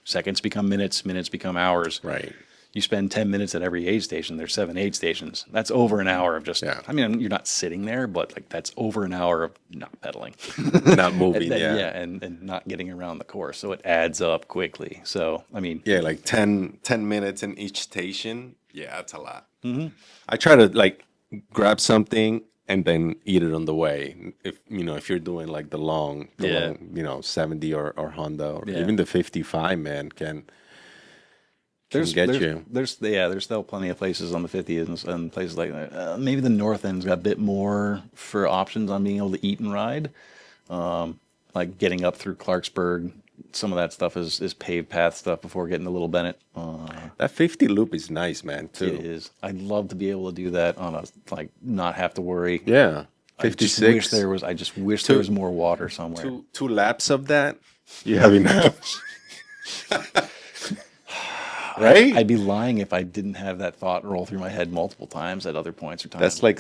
Speaker 2: seconds become minutes, minutes become hours.
Speaker 1: Right.
Speaker 2: You spend 10 minutes at every aid station. There's 7 aid stations. That's over an hour of just.
Speaker 1: Yeah.
Speaker 2: I mean, you're not sitting there, but like that's over an hour of not pedaling.
Speaker 1: Not moving,
Speaker 2: and not getting around the course. So it adds up quickly. So I mean,
Speaker 1: Yeah, like 10 minutes in each station. Yeah, that's a lot. I try to like grab something and then eat it on the way. If you're doing like the long 70 or Honda or even the 55, man, can get you.
Speaker 2: There's still plenty of places on the 50 and places like that. Maybe the north end's got a bit more for options on being able to eat and ride. Like getting up through Clarksburg, some of that stuff is paved path stuff before getting to Little Bennett.
Speaker 1: That 50 loop is nice, man, too.
Speaker 2: It is. I'd love to be able to do that on not have to worry.
Speaker 1: Yeah.
Speaker 2: I just
Speaker 1: 56.
Speaker 2: wish there was more water somewhere.
Speaker 1: Two laps of that, you have enough. Right?
Speaker 2: I'd be lying if I didn't have that thought roll through my head multiple times at other points or times.
Speaker 1: That's like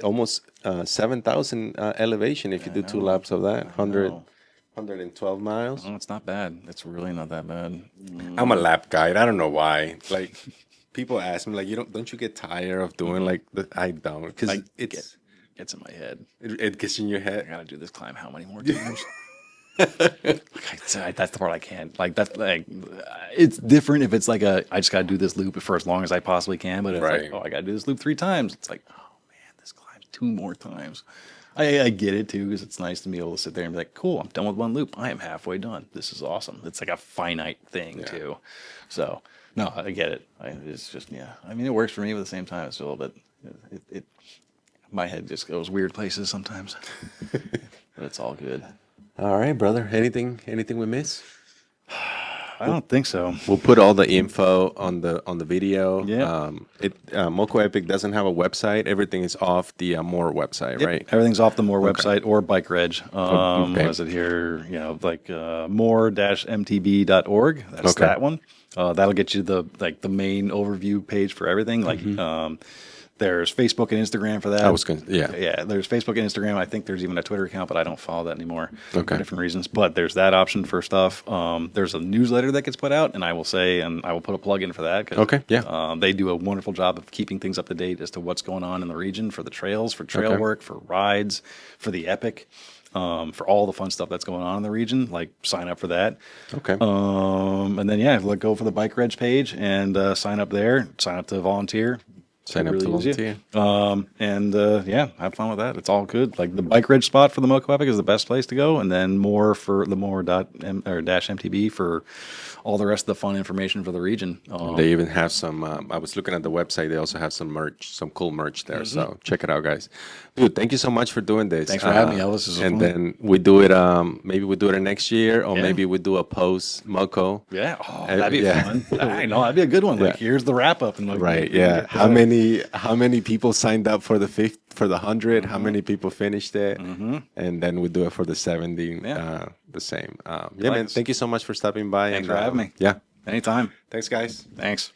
Speaker 1: almost 7,000 elevation if you do 2 laps of that. 112 miles.
Speaker 2: Oh, it's not bad. It's really not that bad.
Speaker 1: I'm a lap guide. I don't know why. Like people ask me, like, don't you get tired of doing like I don't, because
Speaker 2: Gets in my head.
Speaker 1: it gets in your
Speaker 2: I
Speaker 1: head.
Speaker 2: gotta do this climb how many more times? That's the part I can't. Like that's like it's different if it's like I just gotta do this loop for as long as I possibly can. But if
Speaker 1: Right.
Speaker 2: I gotta do this loop 3 times, it's like, oh man, this climb's 2 more times. I get it too, because it's nice to be able to sit there and be like, cool, I'm done with 1 loop. I am halfway done. This is awesome. It's like a finite thing too. So no, I get it. It's just I mean, it works for me, but at the same time, it's a little bit. My head just goes weird places sometimes, but it's all good.
Speaker 1: All right, brother. Anything we miss?
Speaker 2: I don't think so.
Speaker 1: We'll put all the info on the video.
Speaker 2: Yeah.
Speaker 1: MoCo Epic doesn't have a website. Everything is off the More website,
Speaker 2: Yep.
Speaker 1: right?
Speaker 2: Everything's off the More website or Bike Reg.
Speaker 1: okay.
Speaker 2: What is it here? You know, like more-mtb.org. That's
Speaker 1: Okay.
Speaker 2: that one. That'll get you the main overview page for everything. Like there's Facebook and Instagram for that.
Speaker 1: I was going to, yeah.
Speaker 2: Yeah, there's Facebook and Instagram. I think there's even a Twitter account, but I don't follow that anymore for
Speaker 1: Okay.
Speaker 2: different reasons. But there's that option for stuff. There's a newsletter that gets put out, and I will put a plug in for that. 'Cause,
Speaker 1: Okay, yeah.
Speaker 2: they do a wonderful job of keeping things up to date as to what's going on in the region for the trails, for trail
Speaker 1: Okay.
Speaker 2: work, for rides, for the Epic, for all the fun stuff that's going on in the region. Like sign up for that.
Speaker 1: Okay.
Speaker 2: And then go for the Bike Reg page and sign up there. Sign up to volunteer.
Speaker 1: Sign up to
Speaker 2: use you.
Speaker 1: volunteer.
Speaker 2: Have fun with that. It's all good. Like the Bike Ridge spot for the MoCo Epic is the best place to go, and then more for the more.m/MTB for all the rest of the fun information for the region.
Speaker 1: They even have some. I was looking at the website. They also have some merch, some cool merch there. So check it out, guys. Dude, thank you so much for doing this.
Speaker 2: Thanks for having me, Elvis. This was
Speaker 1: And
Speaker 2: fun.
Speaker 1: then we do it. Maybe we do it next year, or
Speaker 2: Yeah.
Speaker 1: maybe we do a post MoCo.
Speaker 2: Yeah, that'd be
Speaker 1: yeah.
Speaker 2: fun. I know that'd be a good one. Like
Speaker 1: Yeah.
Speaker 2: here's the wrap up and like
Speaker 1: Right. Yeah. How many people signed up for the 100? How many people finished it? And then we do it for the 70.
Speaker 2: Yeah.
Speaker 1: The same.
Speaker 2: Like
Speaker 1: man.
Speaker 2: this.
Speaker 1: Thank you so much for stopping by.
Speaker 2: Thanks for having me.
Speaker 1: Yeah.
Speaker 2: Anytime.
Speaker 1: Thanks, guys.
Speaker 2: Thanks.